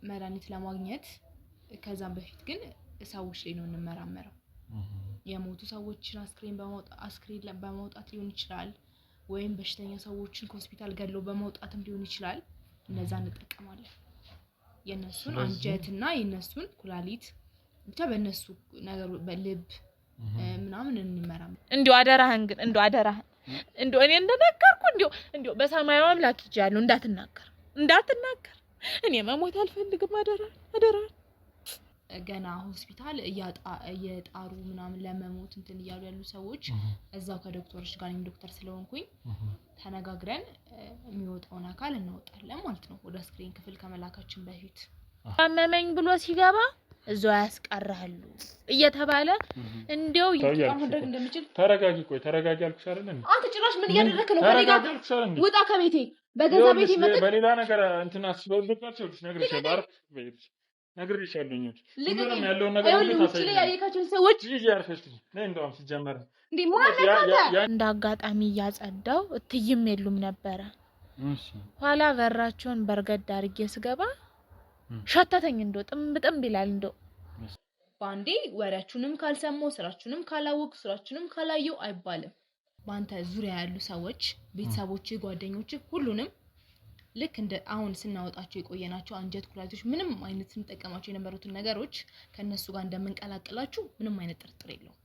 መድኃኒት ለማግኘት ከዛም በፊት ግን ሰዎች ላይ ነው እንመራመረው የሞቱ ሰዎችን አስክሬን በማውጣት ሊሆን ይችላል ወይም በሽተኛ ሰዎችን ሆስፒታል ገድሎ በማውጣትም ሊሆን ይችላል እነዛ እንጠቀማለን የነሱን አንጀትና የነሱን ኩላሊት ብቻ በእነሱ ነገር በልብ ምናምን እንመራመር እንዴው አደራህን ግን እንዴው አደራህን እንዴው እኔ እንደነገርኩ እንዴው በሰማያዊ አምላክ ይጃሉ እንዳትናገር እኔ መሞት አልፈልግም አደራ ገና ሆስፒታል እየጣሩ ምናምን ለመሞት እንትን እያሉ ያሉ ሰዎች እዛው ከዶክተሮች ጋር ዶክተር ስለሆንኩኝ ተነጋግረን የሚወጣውን አካል እናወጣለን ማለት ነው ወደ ስክሪን ክፍል ከመላካችን በፊት አመመኝ ብሎ ሲገባ እዛው ያስቀራሉ እየተባለ እንዴው ይጣመደግ እንደምችል ተረጋጊ አልኩሽ አይደል አንተ ጭራሽ ምን እያደረክ ነው ከኔ ጋር ውጣ ከቤቴ በገዛ ቤቴ መጥተህ በሌላ ነገር እንትና አስበልብቃቸው ነግሬሻለሁ ሁሉንም ያለውን ነገር ታሳይ ላይ ያየካቸው ሰዎች ይዤ አርፈሽኝ ነይ እንደውም ሲጀመር እንዴ ማነካታ እንደ አጋጣሚ ያጸዳው እትይም የሉም ነበር እሺ ኋላ በራቸውን በርገድ አድርጌ ስገባ ሸተተኝ እንደው ጥምጥም ይላል እንደው ባንዴ ወሬያችሁንም ካልሰማው ስራችሁንም ካላወቁ ስራችሁንም ካላየው አይባልም ባንተ ዙሪያ ያሉ ሰዎች ቤተሰቦች ጓደኞች ሁሉንም ልክ እንደ አሁን ስናወጣቸው የቆየናቸው አንጀት ኩላሊቶች ምንም አይነት እንጠቀማቸው የነበሩትን ነገሮች ከነሱ ጋር እንደምንቀላቀላችሁ ምንም አይነት ጥርጥር የለውም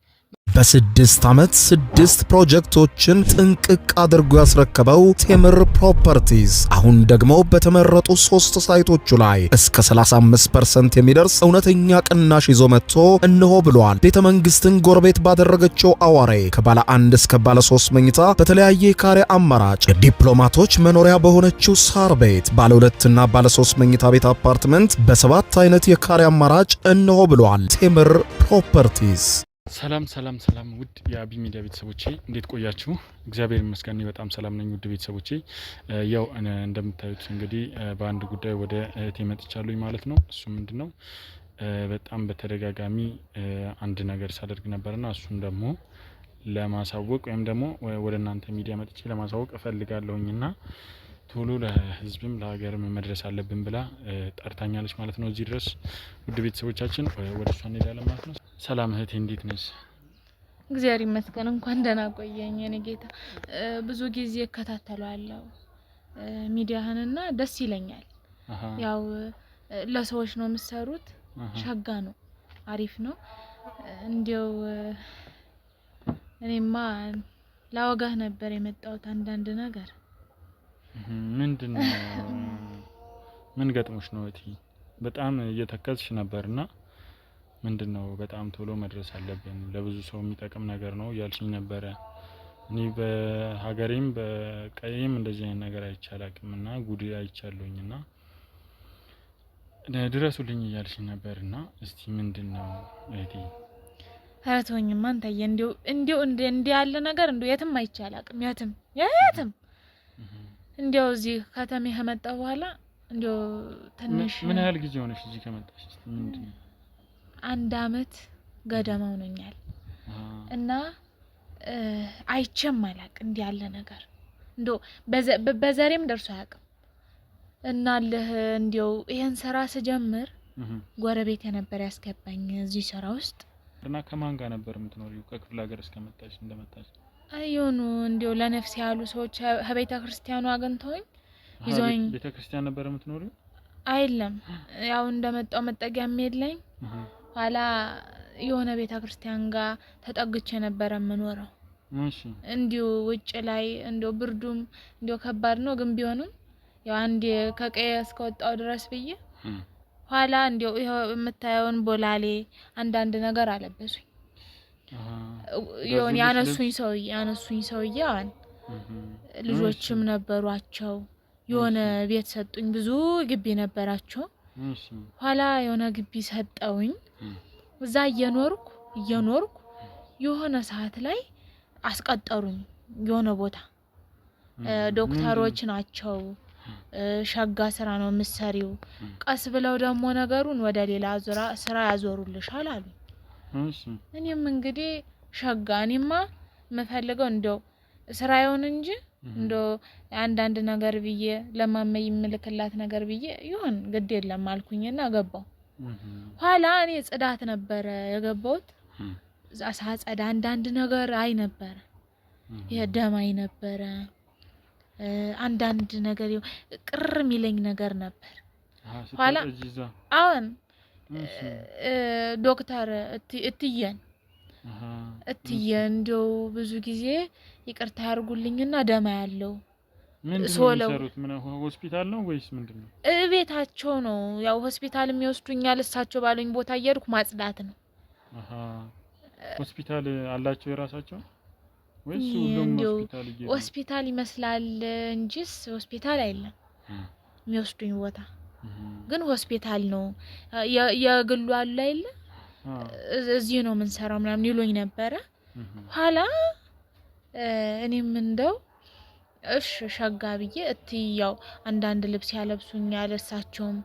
በ6 ዓመት 6 ፕሮጀክቶችን ጥንቅቅ አድርጎ ያስረከበው ቴምር ፕሮፐርቲስ አሁን ደግሞ በተመረጡ 3 ሳይቶቹ ላይ እስከ 35% የሚደርስ እውነተኛ ቅናሽ ይዞ መጥቶ እንሆ ብሏል። ቤተ መንግስትን ጎረቤት ባደረገችው አዋሬ ከባለ 1 እስከ ባለ 3 መኝታ በተለያየ ካሬ አማራጭ የዲፕሎማቶች መኖሪያ በሆነችው ሳር ቤት ባለ 2 እና ባለ 3 መኝታ ቤት አፓርትመንት በ7 አይነት የካሬ አማራጭ እንሆ ብሏል። ቴምር ፕሮፐርቲስ ሰላም ውድ የአቢ ሚዲያ ቤተሰቦቼ እንዴት ቆያችሁ? እግዚአብሔር ይመስገን በጣም ሰላም ነኝ። ውድ ቤተሰቦቼ ያው እንደምታዩት እንግዲህ በአንድ ጉዳይ ወደ እህቴ መጥቻለሁኝ ማለት ነው። እሱ ምንድነው በጣም በተደጋጋሚ አንድ ነገር ሳደርግ ነበርና እሱን ደግሞ ለማሳወቅ ወይም ደግሞ ወደ እናንተ ሚዲያ መጥቼ ለማሳወቅ እፈልጋለሁኝና ቶሎ ለህዝብም ለሀገርም መድረስ አለብን ብላ ጠርታኛለች ማለት ነው እዚህ ድረስ። ውድ ቤተሰቦቻችን ወደ እሷ እንሄዳለን ማለት ነው። ሰላም እህቴ እንዴት ነሽ? እግዚአብሔር ይመስገን እንኳን ደህና ቆየኝ የኔ ጌታ። ብዙ ጊዜ እከታተላለሁ ሚዲያህንና ደስ ይለኛል። ያው ለሰዎች ነው የምትሰሩት ሸጋ ነው አሪፍ ነው። እንዴው እኔማ ላወጋህ ነበር የመጣሁት አንዳንድ ነገር ምንድነው ምን ገጥሞሽ ነው እህቴ? በጣም እየተከዝሽ ነበርና ምንድነው በጣም ቶሎ መድረስ አለብን ለብዙ ሰው የሚጠቅም ነገር ነው ያልሽኝ ነበር። እኔ በሀገሬም በቀዬም እንደዚህ አይነት ነገር አይቻላቅምና ጉድ አይቻለሁኝና ድረሱልኝ ያልሽኝ ነበርና እስቲ ምንድነው እህቴ? አራቶኝማ አንተዬ እንዴው እንዴ ያለ ነገር እንዴው የትም አይቻላቅም የትም እንዴው እዚህ ከተሜ ከመጣ በኋላ እንዴው ትንሽ ምን ያህል ጊዜ ሆነሽ እዚህ ከመጣሽ? እስቲ ምንድነው 1 አመት ገደማ ሆነኛል እና አይቼም አላቅም እንዴ ያለ ነገር እንዴው በዘሬም ደርሶ አያቅም እና ለህ እንዴው ይሄን ስራ ስጀምር ጎረቤት የነበር ያስገባኝ እዚህ ስራ ውስጥ እና ከማን ጋር ነበር የምትኖሪው ከክፍለ ሀገር እስከመጣሽ እንደመጣሽ? አይዮኑ እንዴው ለነፍስ ያሉ ሰዎች ከቤተ ክርስቲያኑ አገንተውኝ ይዞኝ ቤተ ክርስቲያን ነበር የምትኖሪው? አይደለም ያው እንደመጣው መጠጊያም የለኝ ኋላ የሆነ ቤተ ክርስቲያን ጋር ተጠግቼ ነበር የምኖረው። እሺ እንዴው ውጭ ላይ እንዴው ብርዱም እንዴው ከባድ ነው ግን ቢሆንም ያው አንዴ ከቀየ እስከወጣው ድረስ ብዬ ኋላ እንዴው ይሄው የምታየውን ቦላሌ አንዳንድ ነገር አለበሱኝ። ይሁን ያነሱኝ ሰውዬ አሁን ልጆችም ነበሯቸው የሆነ ቤት ሰጡኝ ብዙ ግቢ ነበራቸው። ኋላ የሆነ ግቢ ሰጠውኝ እዛ እየኖርኩ የሆነ ሰዓት ላይ አስቀጠሩኝ የሆነ ቦታ ዶክተሮች ናቸው ሸጋ ስራ ነው የምትሰሪው ቀስ ብለው ደግሞ ነገሩን ወደ ሌላ ስራ ያዞሩልሻል አሉ። እሺ እኔም እንግዲህ ሸጋ እኔማ መፈልገው እንደው ስራውን እንጂ እንዶ አንዳንድ ነገር ብዬ ለማመይ ምልክላት ነገር ብዬ ይሁን ግድ የለም አልኩኝና ገባው። ኋላ እኔ ጽዳት ነበር የገባሁት። ሳጸዳ አንዳንድ ነገር አይ ነበር የደማይ ነበር አንዳንድ ነገር ቅር ሚለኝ ነገር ነበር። ኋላ አሁን ዶክተር እትየን እንደው ብዙ ጊዜ ይቅርታ ያርጉልኝና ደማ ያለው ምንድነው የሚሰሩት? ምን ሆስፒታል ነው ወይስ ምንድነው? ቤታቸው ነው። ያው ሆስፒታል የሚወስዱኛል እሳቸው ባሉኝ ቦታ እየሄድኩ ማጽዳት ነው። ሆስፒታል አላቸው የራሳቸው ወይስ ሁሉም ሆስፒታል ይገኛል? ሆስፒታል ይመስላል እንጂስ ሆስፒታል አይደለም የሚወስዱኝ ቦታ ግን ሆስፒታል ነው። የግሉ አለ አይደል? እዚህ ነው ምን ሰራው ምናምን ይሉኝ ነበር። ኋላ እኔም እንደው እሺ ሸጋ ብዬ እትያው አንዳንድ ልብስ ያለብሱኛል እሳቸውም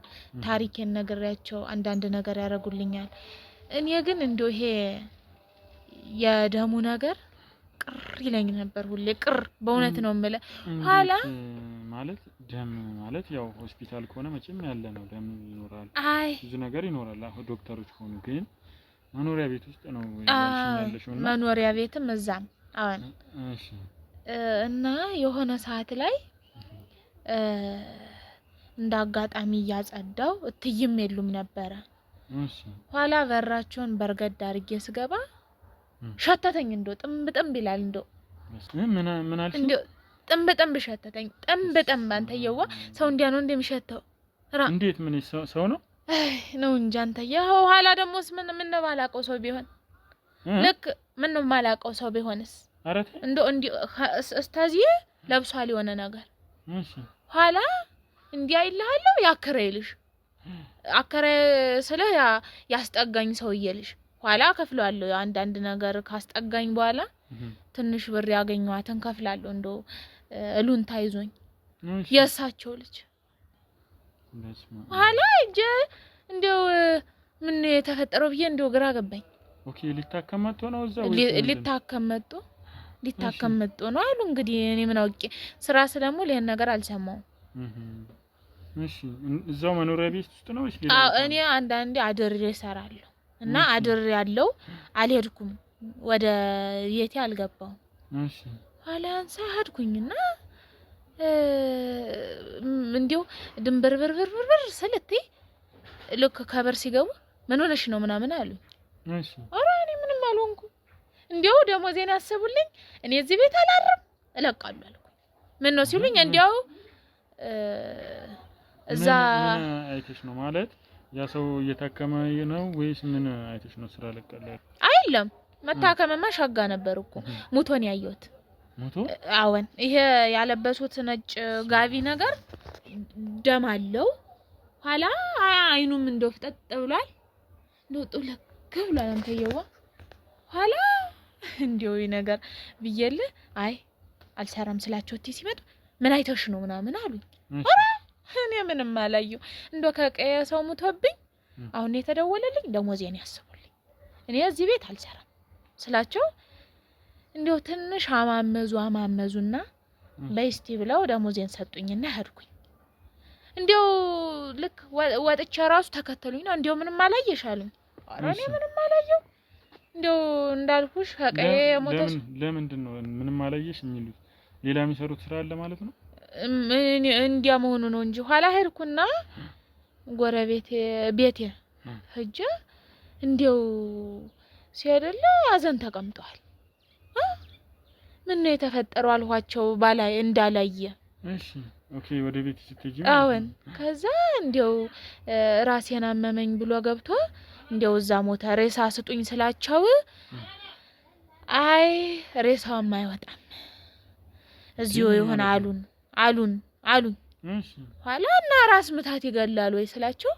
ታሪኬን ነግሬያቸው አንዳንድ ነገር ያረጉልኛል። እኔ ግን እንደው ይሄ የደሙ ነገር ቅር ይለኝ ነበር ሁሌ ቅር በእውነት ነው የምለ። ኋላ ማለት ደም ማለት ያው ሆስፒታል ከሆነ መቼም ያለ ነው ደም ይኖራል ብዙ ነገር ይኖራል። ዶክተሮች ሆኑ ግን መኖሪያ ቤት ውስጥ ነው ያለሽውና መኖሪያ ቤትም እዛም አሁን እሺ እና የሆነ ሰዓት ላይ እንዳጋጣሚ ያጸዳው እትይም የሉም ነበር። እሺ ኋላ በራቸውን በርገድ አድርጌ ስገባ ሸተተኝ። እንደው ጥምብጥም ይላል እንደው ምን አልሽ? እንደው ጥምብጥም ሸተተኝ። ጥምብጥም አንተየዋ ሰው እንዲያ ነው እንደሚሸተው እንዴት ምን ሰው ነው ነው እንጂ አንተየው። ኋላ ደሞስ ምን ነው ማላቀው ሰው ቢሆን ልክ ምን ነው ማላቀው ሰው ቢሆንስ አረተ እንደው እስታዚህ ለብሷል የሆነ ነገር። እሺ ኋላ እንዲያ ይልሃለው ያከረይልሽ አከረ ስለ ያስጠጋኝ ሰውዬልሽ ኋላ ከፍሏለሁ። አንዳንድ ነገር ካስጠጋኝ በኋላ ትንሽ ብር ያገኘዋትን ከፍላለሁ። እንደው እሉን ታይዞኝ የሳቸው ልጅ ኋላ እጄ እንደው ምን የተፈጠረው ብዬ እንደው ግራ ገባኝ። ኦኬ ሊታከም መጥቶ ነው እዛው ሊታከም መጥቶ ነው አሉ። እንግዲህ እኔ ምን አውቄ ስራ ስለሙሉ ይሄን ነገር አልሰማውም። እሺ እዛው መኖሪያ ቤት ውስጥ ነው እሺ? እኔ አንዳንዴ አድሬ እሰራለሁ እና አድሬ ያለው አልሄድኩም ወደ የቴ አልገባው። እሺ ኋላ አንሳ ሄድኩኝና እንዴው ድንብርብርብርብር ስለቴ ልክ ከበር ሲገቡ ምን ሆነሽ ነው ምናምን አሉኝ። እሺ ኧረ እኔ ምንም አልሆንኩም። እንዴው ደሞዜን ያሰቡልኝ እኔ እዚህ ቤት አላርም እለቃለሁ አልኩኝ። ምን ነው ሲሉኝ እንዴው እዛ አይተሽ ነው ማለት ያ ሰው እየታከመ ነው ወይስ ምን አይተሽ ነው ስራ ለቀለ? አይደለም መታከመማ ሸጋ ነበር እኮ ሙቶን ያየሁት። ሙቶ አዎን ይሄ ያለበሱት ነጭ ጋቢ ነገር ደም አለው። ኋላ አይኑም እንደው ፍጠጥ ብሏል እንደው ጥልቅ ብሏል። አንተየዋ ኋላ እንደው ይሄ ነገር ብየለ አይ አልሰራም ስላቸው እቲ ሲመጡ ምን አይተሽ ነው ምናምን አሉኝ። እኔ ምንም አላየሁ እንደው ከቀየ ሰው ሙቶብኝ አሁን የተደወለልኝ ደሞዜን ያስቡልኝ እኔ እዚህ ቤት አልሰራም ስላቸው እንደው ትንሽ አማመዙና በስቲ ብለው ደሞዜን ሰጡኝና ሄድኩኝ። እንደው ልክ ወጥቼ ራሱ ተከተሉኝ ነው እንደው ምንም አላየሽ አሉኝ። ኧረ እኔ ምንም አላየሁ እንደው እንዳልኩሽ ከቀየ ሞተሽ ለምንድን ነው ምንም አላየሽ የሚሉት? ሌላ የሚሰሩት ስራ አለ ማለት ነው? እንዲያ መሆኑ ነው እንጂ ኋላ ሄድኩና ጎረቤቴ ቤቴ ሂጅ እንደው ሲያደለ አዘን ተቀምጧል። ምን ነው የተፈጠረው አልኋቸው ባላይ እንዳላየ። እሺ ኦኬ ወደ ቤት ስትሄጂ አዎን ከዛ እንደው ራሴን አመመኝ ብሎ ገብቶ እንደው እዛ ሞተ ሬሳ ስጡኝ ስላቸው አይ ሬሳውም አይወጣም እዚሁ ይሆን አሉን። እሺ ኋላ እና ራስ ምታት ይገላል ወይ ስላቸው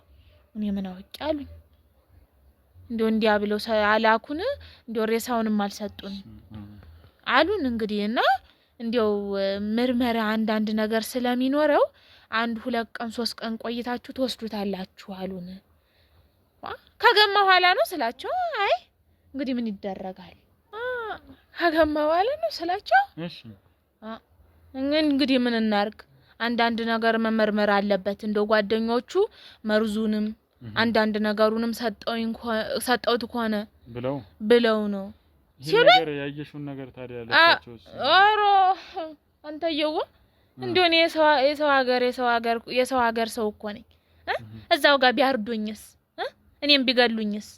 እኔ ምን አውቄ አሉኝ። እንደው እንዲያ ብለው አላኩን እንደው ሬሳውንም አልሰጡን አሉን። እንግዲህ እና እንደው ምርመራ አንዳንድ ነገር ስለሚኖረው 1-2 ቀን 3 ቀን ቆይታችሁ ተወስዱታላችሁ አሉን። ከገማ ኋላ ነው ስላቸው አይ እንግዲህ ምን ይደረጋል ከገማ ኋላ ነው ስላቸው እሺ እንግዲህ ምን እናርግ? አንዳንድ ነገር መመርመር አለበት። እንደው ጓደኞቹ መርዙንም አንዳንድ ነገሩንም ሰጠውት ከሆነ ብለው ነው ሲሉ ነገር ያየሽውን ነገር ታዲያ ለታቸው አሮ አንተየው እንደው እኔ የሰው ሀገር ሰው እኮ ነኝ። እዛው ጋር ቢያርዱኝስ እኔም ቢገሉኝስ?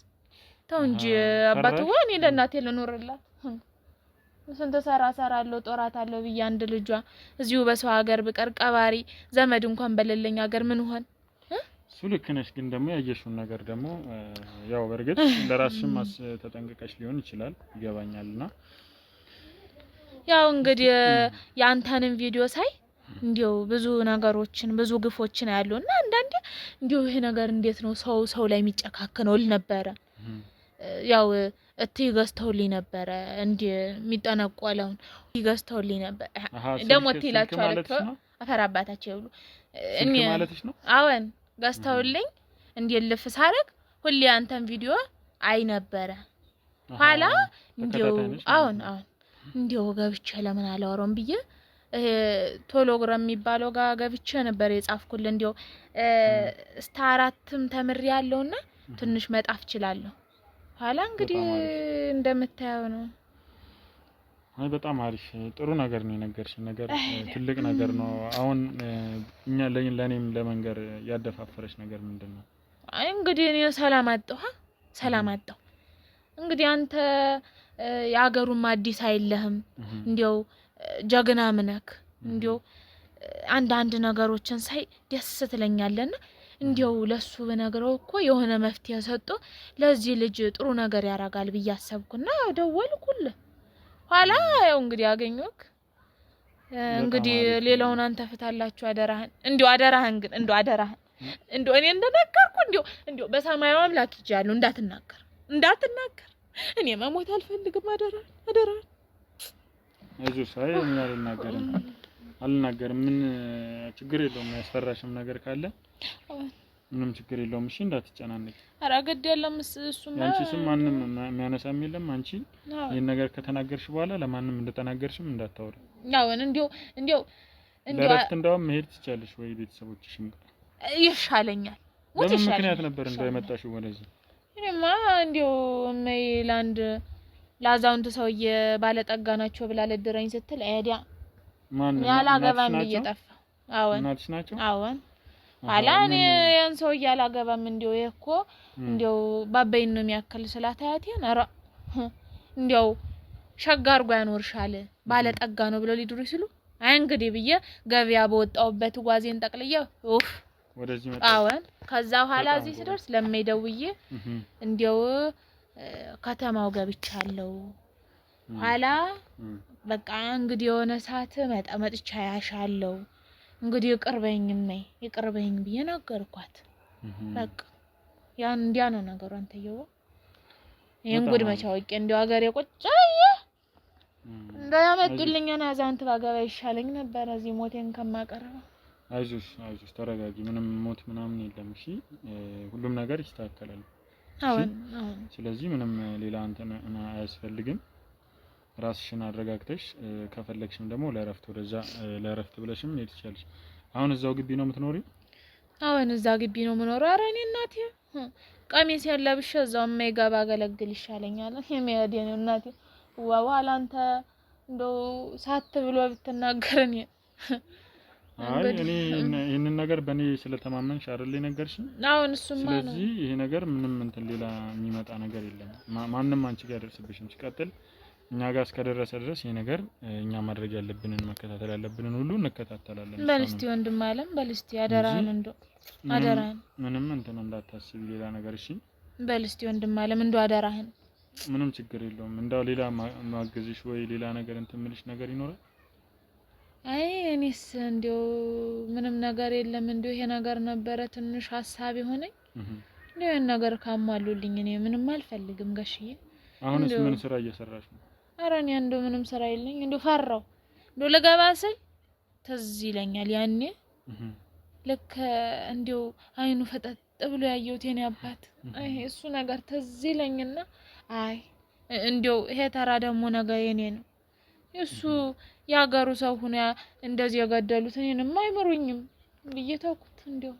ተው እንጂ አባትዋ እኔ ለእናቴ ልኖርላት ስንት ሰራለሁ ጦራታለሁ ብዬ አንድ ልጇ እዚሁ በሰው ሀገር ብቀር ቀባሪ ዘመድ እንኳን በሌለኝ ሀገር ምን ሆን? እሱ ልክ ነሽ። ግን ደግሞ ያየሽውን ነገር ደግሞ ያው በርግጥ ለራስሽም ተጠንቅቀሽ ሊሆን ይችላል ይገባኛልና ያው እንግዲህ ያንተንም ቪዲዮ ሳይ እንዲው ብዙ ነገሮችን ብዙ ግፎችን ያሉና አንዳንዴ እንዲው ይሄ ነገር እንዴት ነው ሰው ላይ የሚጨካከነው ነበር። ያው ገዝተውልኝ ነበር እንዴ የሚጠነቆለውን ገዝተውልኝ ነበር ደግሞ ትይላችሁ አለከ አፈር አባታቸው ይሉ እኔ ማለትሽ ነው። አዎን ገዝተውልኝ እንዴ ልፍ ሳረግ ሁሌ አንተን ቪዲዮ አይ ነበር ኋላ እንዴው አዎን እንዴው ገብቼ ለምን አላወራም ብዬ ቶሎግራም የሚባለው ጋር ገብቼ ነበር የጻፍኩል እንዴው እስከ 4ም ተምር ያለውና ትንሽ መጣፍ ይችላልው ኋላ እንግዲህ እንደምታየው ነው። አይ በጣም አሪፍ ጥሩ ነገር ነው የነገርሽኝ ነገር ትልቅ ነገር ነው። አሁን እኛ ለኔም ለመንገር ያደፋፈረሽ ነገር ምንድነው? አይ እንግዲህ እኔ ሰላም አጣሁ እንግዲህ አንተ ያገሩም አዲስ አይለህም እንዴው ጀግና ምነክ እንዴው አንዳንድ ነገሮችን ሳይ ደስ ትለኛለና እንዴው ለሱ በነገረው እኮ የሆነ መፍትያ ሰጥቶ ለዚህ ልጅ ጥሩ ነገር ያረጋል በያሰብኩና ደወልኩል ኋላ ያው እንግዲህ አገኘሁክ እንግዲህ ሌላውን አንተ ፈታላችሁ አደራህን እንዴው አደራህን ግን እንዴው አደራህን እንዴው እኔ እንደነገርኩ እንዴው በሰማያዊ አምላክ ይጃሉ እንዳትናገር እኔ መሞት አልፈልግም አደራህን አይዞሽ አይ እኛ አልናገርም ምን ችግር የለውም ያስፈራሽም ነገር ካለ ምንም ችግር የለውም እሺ እንዳትጨናነቂ ኧረ ግድ የለም እሱማ ያንቺ ስም ማንንም የሚያነሳም የለም አንቺ ይሄን ነገር ከተናገርሽ በኋላ ለማንም እንደተናገርሽም እንዳታወሪ ያው እንዴው ለረፍት እንደውም መሄድ ትችያለሽ ወይ ቤተሰቦችሽም ይሻለኛል ለምን ምክንያት ነበር እንዳይመጣሽው ወደዚህ እኔማ እንዴው ሜይላንድ ላዛውንት ሰውዬ ባለጠጋ ናቸው ብላ ለድረኝ ስትል አይዲያ ማን ያላገባም እየጠፋ አዎን እናትሽ ናቸው አዎን አላኔ ያን ሰውዬ ያላገባም እንዴው እኮ እንዴው ባባይን ነው የሚያከል ስላታያቴን አራ እንዴው ሸጋርጓ ያኖርሻል ባለጠጋ ነው ብለው ሊድሩ ሲሉ አይ እንግዲህ ብዬ ገበያ በወጣውበት ጓዜን ጠቅልዬ ወደዚህ መጣ አዎን ከዛ በኋላ እዚህ ሲደርስ ለማይደውዬ እንዴው ከተማው ገብቻለሁ ኋላ በቃ እንግዲህ የሆነ ሰዓት መጥቻ ያሻለው እንግዲህ ይቅርበኝ ብዬ ነገርኳት በቃ ያን እንዲያ ነው ነገሩ አንተየው ይሄን ጉድ መቻወቂ እንደው ሀገር የቆጫየ እንዳያመጡልኝና አዛንት ባገባ ይሻለኝ ነበር እዚህ ሞቴን ከማቀርበው አይዞሽ ተረጋጊ ምንም ሞት ምናምን የለም እሺ ሁሉም ነገር ይስተካከላል አዎን ስለዚህ ምንም ሌላ እንትን አያስፈልግም ራስሽን አረጋግተሽ ከፈለግሽም ደግሞ ለረፍት ወደዛ ለረፍት ብለሽም ሄድ ይችላልሽ አሁን እዛው ግቢ ነው የምትኖሪው አዎን እዛ ግቢ ነው የምኖረው ኧረ እኔ እናቴ ቀሚስ ያለብሽ እዛው የማይገባ አገለግል ይሻለኛል የሚያዴ ነው እናቴ ዋዋላ አንተ እንደው ሳት ብሎ ብትናገረኝ አይ እኔ ይሄንን ነገር በእኔ ስለተማመንሽ አይደል ነገርሽ አሁን እሱማ ነው ስለዚህ ይሄ ነገር ምንም እንትን ሌላ የሚመጣ ነገር የለም ማንንም አንቺ ጋር ደርስብሽም ሲቀጥል እኛ ጋር እስከደረሰ ድረስ ይሄ ነገር እኛ ማድረግ ያለብንን መከታተል ያለብንን ሁሉ እንከታተላለን በልስቲ ወንድም አለም በልስቲ አደራን እንደው አደራን ምንም እንትን እንዳታስቢ ሌላ ነገር እሺ በልስቲ ወንድም አለም እንደው አደራህን ምንም ችግር የለውም እንደው ሌላ ማገዝሽ ወይ ሌላ ነገር እንትን ምልሽ ነገር ይኖራል አይ እኔስ እንደው ምንም ነገር የለም እንደው ይሄ ነገር ነበረ ትንሽ ሐሳብ ሆነኝ እንደው ይሄን ነገር ካሟሉልኝ እኔ ምንም አልፈልግም ጋሽዬ አሁንስ ምን ስራ እየሰራሽ ነው ኧረ እኔ እንደው ምንም ስራ የለኝ እንደው ፈራው እንደው ለገባ ስል ትዝ ይለኛል ያኔ ልክ እንደው አይኑ ፈጠጥ ብሎ ያየሁት የኔ አባት አይ እሱ ነገር ትዝ ይለኝና አይ እንደው ይሄ ተራ ደግሞ ነገር የኔ ነው እሱ ያገሩ ሰው ሆነ እንደዚህ የገደሉት እኔንም አይምሩኝም ብዬ ተውኩት። እንደው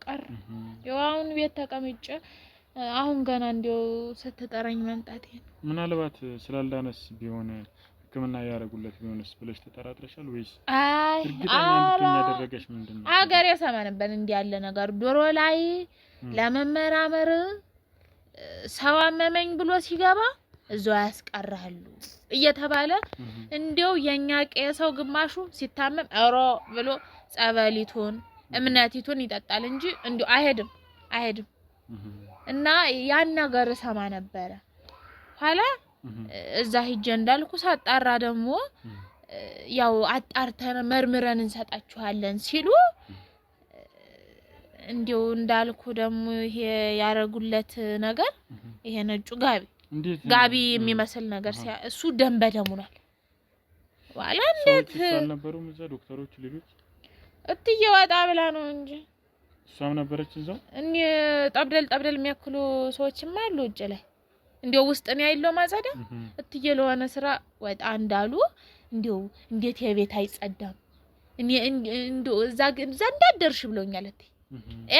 ቀር ያው አሁን ቤት ተቀምጬ አሁን ገና እንደው ስትጠራኝ መንጣቴ ነው። ምናልባት ስላልዳነስ ቢሆን ህክምና ያረጉለት ቢሆንስ ብለሽ ተጠራጥረሻል ወይስ? አይ እርግጠኛ ያደረገሽ ምንድነው? አገር የሰማንበት እንዲህ ያለ ነገር ዶሮ ላይ ለመመራመር ሰው አመመኝ ብሎ ሲገባ እዛው ያስቀራሉ እየተባለ እንደው የኛ ቀሰው ግማሹ ሲታመም አሮ ብሎ ጸበሊቱን እምነቲቱን ይጠጣል እንጂ እንደው አይሄድም እና ያን ነገር ሰማ ነበር። ኋላ እዛ ሂጄ እንዳልኩ ሳጣራ ደግሞ ያው አጣርተን መርምረን እንሰጣችኋለን ሲሉ እንደው እንዳልኩ ደግሞ ይሄ ያረጉለት ነገር ይሄ ነጩ ጋቢ የሚመስል ነገር እሱ ደም በደም ሆኗል። ዋላ እንዴት ነበሩም እዛ ዶክተሮች ሊሉት እትዬ ወጣ ብላ ነው እንጂ እሷም ነበረች እዛው እኔ ጠብደል የሚያክሉ ሰዎችም አሉ እጅ ላይ እንደው ውስጥ ነው ያለው ማጸዳ እትዬ ለሆነ ስራ ወጣ እንዳሉ እንደው እንዴት የቤት አይጸዳም እኔ እንደው እዛ እንዳደርሽ ብለውኛል። እትዬ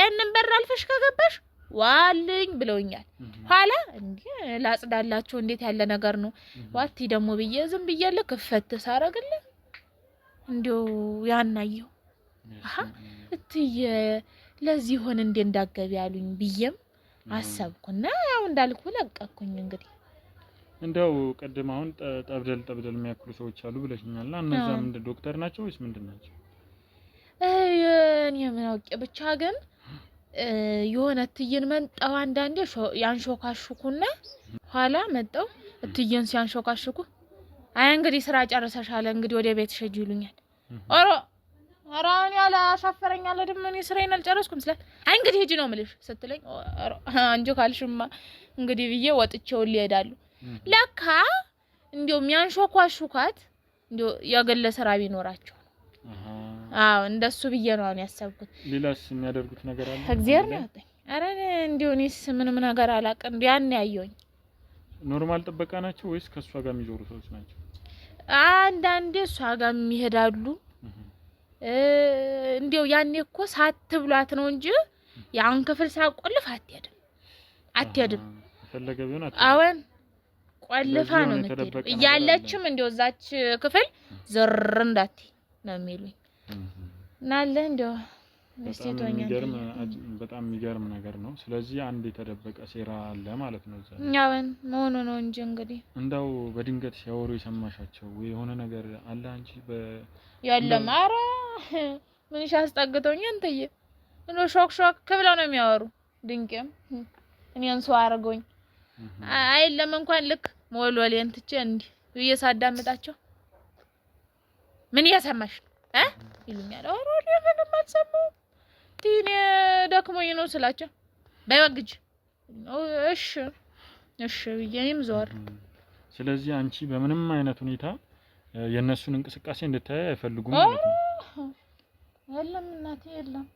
እነን በር አልፈሽ ከገባሽ ዋልኝ ብለውኛል። ኋላ እንዴ ላጽዳላችሁ እንዴት ያለ ነገር ነው ዋቲ ደግሞ ብዬ ዝም ብዬ ለከፈት ሳረግልኝ እንደው ያናየው እትዬ ለዚህ ሆነ እንዴ እንዳገቢ ያሉኝ ብዬም አሰብኩና ያው እንዳልኩ ለቀኩኝ። እንግዲህ እንደው ቀደም አሁን ጠብደል የሚያክሉ ሰዎች አሉ ብለሽኛልና እነዛ ምንድን ዶክተር ናቸው ወይስ ምንድን ናቸው? እኔ ምን አውቄ ብቻ ግን የሆነ እትዬን መንጣው አንዳንዴ ያንሾካሹኩና ኋላ መጣው እትዬን ሲያንሾካሹኩ አይ እንግዲህ ስራ ጨርሰሻል እንግዲህ ወደ ቤት ሸጂ ይሉኛል። ኧረ እኔ አላሻፈረኝ አለ ደም እኔ ስራዬን አልጨረስኩም ስላት አይ እንግዲህ ሂጂ ነው የምልሽ ስትለኝ አንጆ ካልሽማ እንግዲህ ብዬ ወጥቼው ሊሄዳሉ። ለካ እንዴው የሚያንሾካሹካት እንዴው የገለ ስራ ቢኖራቸው አዎ እንደሱ ብዬ ነው አሁን ያሰብኩት። ሌላስ የሚያደርጉት ነገር አለ? እግዚአብሔር ነው ያወጣኝ። ኧረ እንዴው እኔስ ምንም ነገር አላውቅም። ያን ያየኝ ኖርማል ጥበቃ ናቸው ወይስ ከሷ ጋር የሚዞሩ ሰዎች ናቸው? አንዳንዴ እሷ ጋር የሚሄዳሉ። እንዴው ያኔ እኮ ሳትብሏት ነው እንጂ ያን ክፍል ሳቆልፍ አትሄድም ፈለገ ቢሆን አሁን ቆልፋ ነው የምትሄደው። እያለችም እንደው እዛች ክፍል ዝር እንዳት ነው የሚሉኝ ናለ እንደው በጣም የሚገርም ነገር ነው። ስለዚህ አንድ የተደበቀ ሴራ አለ ማለት ነው እዛ ያውን መሆኑ ነው እንጂ እንግዲህ እንደው በድንገት ሲያወሩ የሰማሻቸው የሆነ ነገር አለ አንቺ ያለም ኧረ ምን ያስጠግቶኝ እንተየ ነው ሾክ ከብለው ነው የሚያወሩ ድንቄም እኔን ሰው አርጎኝ አይለም እንኳን ልክ ሞልወሌን ትቼ እንዲ እየሳዳምጣቸው ምን ያሰማሽ ይሉኛል። ኦሮዲ ምንም አልሰማሁም ቲኔ ደክሞኝ ነው ስላቸው ባይወግጅ እሺ ብዬንም ዞር። ስለዚህ አንቺ በምንም አይነት ሁኔታ የነሱን እንቅስቃሴ እንድታይ አይፈልጉም ማለት ነው? የለም እናቴ የለም።